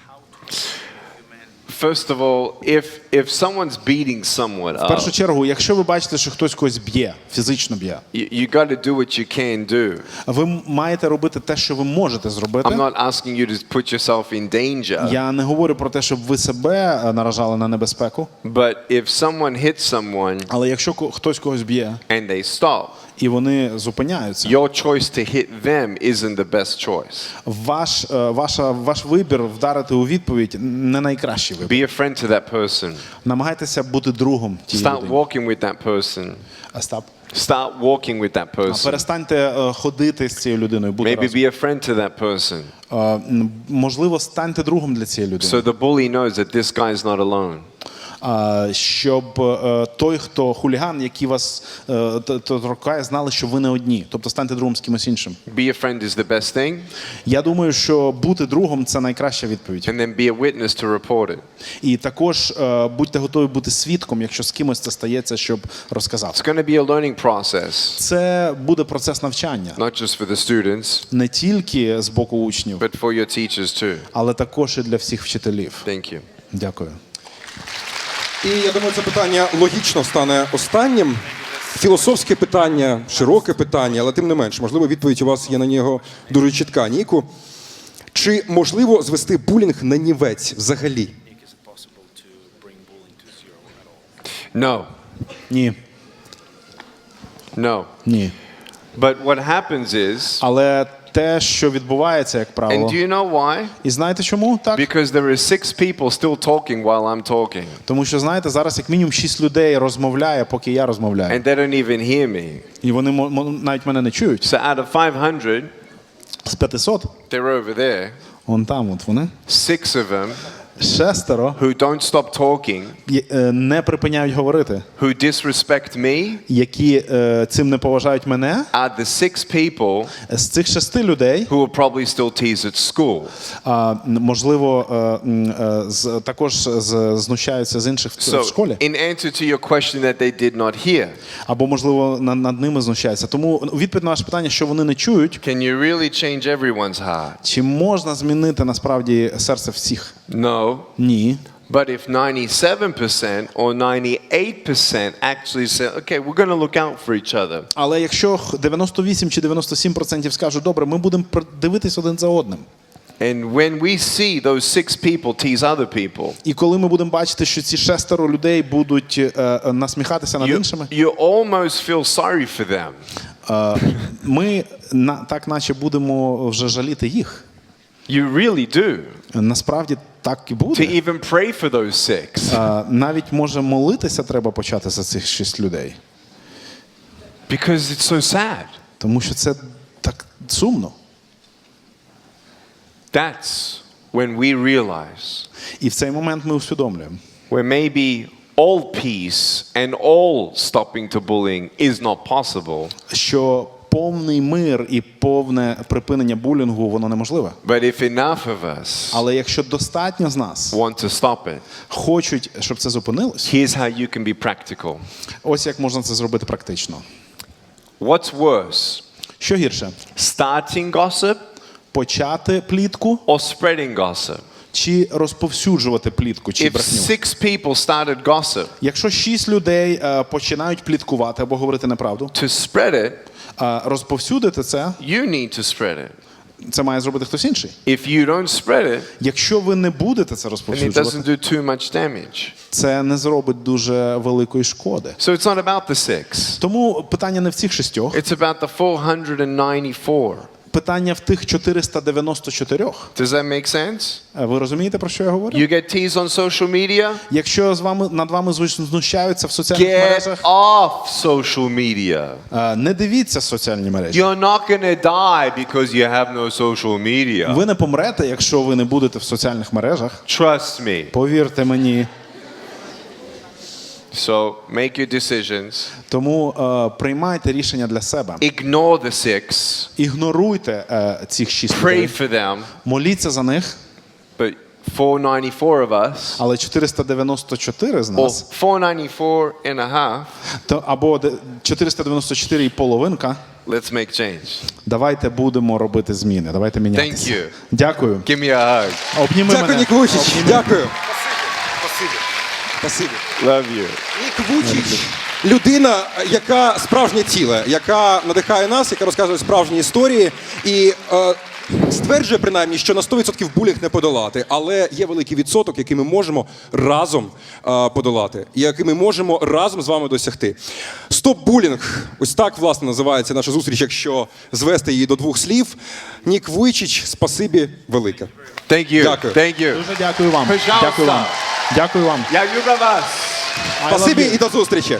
First of all, if someone's beating someone В першу up, чергу, якщо ви бачите, що хтось когось б'є, фізично б'є, you got to do what you can do. ви маєте робити те, що ви можете зробити. I'm not asking you to put yourself in danger, Я не говорю про те, щоб ви себе наражали на небезпеку, but if someone hits someone але якщо хтось когось б'є, and they stop, і вони зупиняються, your choice to hit them isn't the best choice. ваш вибір вдарити у відповідь не найкращий вибір. Be a friend to that person. Намагайтеся бути другом тієї Start людини. walking with that person. Остап. Start walking with that person. Перестаньте ходити з цією людиною, бути Maybe разом. be a friend to that person. Можливо, станьте другом для цієї людини. So the bully knows that this guy is not alone. щоб той, хто хуліган, який вас торкає, знали, що ви не одні. Тобто станьте другом з кимось іншим. Be a friend is the best thing. Я думаю, що бути другом – це найкраща відповідь. And then be a witness to report it. І також будьте готові бути свідком, якщо з кимось це стається, щоб розказати. It's going to be a learning process, Це буде процес навчання. not just for the students, Не тільки з боку учнів, but for your teachers too. але також і для всіх вчителів. Thank you. Дякую. І я думаю, це питання логічно стане останнім. Філософське питання, широке питання, але тим не менш, можливо, відповідь у вас є на нього дуже чітка. Ніку, чи можливо звести булінг на нівець взагалі? No. Ні. No. Ні. But what happens is, Але те, що відбувається, як and правило. do you know why? І знаєте чому? Так. Because there is 6 people still talking while I'm talking. Тому що, знаєте, зараз як мінімум 6 людей розмовляє, поки я розмовляю. And they don't even hear me. І вони навіть мене не чують. So out of 500, З 500, they're over there. вон там от вони, 6 of them 6 who don't stop talking, не припиняють говорити, who disrespect me, які цим не поважають мене. are the 6 people З цих 6 людей, who will probably still tease at school. можливо, також знущаються з інших в So, школі. in answer to your question that they did not hear, Або, можливо, над ними знущаються. Тому відповідь на ваше питання, що вони не чують, can you really change everyone's heart? чи можна змінити насправді серце всіх? No. Ні. But if 97% or 98% actually say, okay, we're going to look out for each other, Але якщо 98 чи 97% скажуть, добре, ми будемо дивитись один за одним. and when we see those 6 people tease other people, І коли ми будемо бачити, що ці 6 людей будуть насміхатися над іншими, you almost feel sorry for them. ми так наче будемо вже жаліти їх. You really do. Насправді так і To буде. even pray for those 6. Навіть може молитися треба почати за цих 6 людей. Because it's so sad. Тому що це так сумно. That's when we realize І в цей момент ми усвідомлюємо, where maybe all peace and all stopping to bullying is not possible. що повний мир і повне припинення булінгу, воно неможливе. But if enough of us Але якщо достатньо з нас want to stop it, хочуть, щоб це зупинилось, here's how you can be practical. ось як можна це зробити практично. What's worse? Що гірше? Starting gossip Почати плітку or spreading gossip? чи розповсюджувати плітку, чи If брехню? 6 people started gossip, Якщо 6 людей починають пліткувати або говорити неправду, to spread it, розповсюдити це, you need to spread it. це має зробити хтось інший. If you don't spread it, Якщо ви не будете це then it розповсюджувати, doesn't do too much damage. це не зробить дуже великої шкоди. So it's not about the 6. Тому питання не в цих 6, It's about the 494. питання в тих 494. Does that make sense? Ви розумієте, про що я говорю? You get teased on social media? Якщо над вами знущаються в соціальних Get мережах, off social media. не дивіться соціальні мережі. You're not going to die because you have no social media. Ви не помрете, якщо ви не будете в соціальних мережах. Trust me. Повірте мені. So make your decisions. Тому приймайте рішення для себе. Ignore the 6. Ігноруйте цих 6 Pray людей. for them. Моліться за них, But 494 of us, але 494 з or нас, 494 and a half, або 494 і половинка, let's make change. давайте будемо робити зміни, давайте мінятися. Thank you. Дякую. Give me a hug. Обніми Дякую, мене. Нік Вуйчич. Дякую. Спасибі. Love you. Нік Вуйчич – людина, яка справжнє ціле, яка надихає нас, яка розказує справжні історії і стверджує принаймні, що на 100% булінг не подолати, але є великий відсоток, який ми можемо разом подолати, і який ми можемо разом з вами досягти. Стоп-булінг – ось так, власне, називається наша зустріч, якщо звести її до 2 слів. Нік Вуйчич, спасибі велике. Thank you. Дякую. Thank you. Дуже дякую вам. Пожалуйста. Дякую вам. Дякую вам. Я люблю вас. Спасибі і до зустрічі.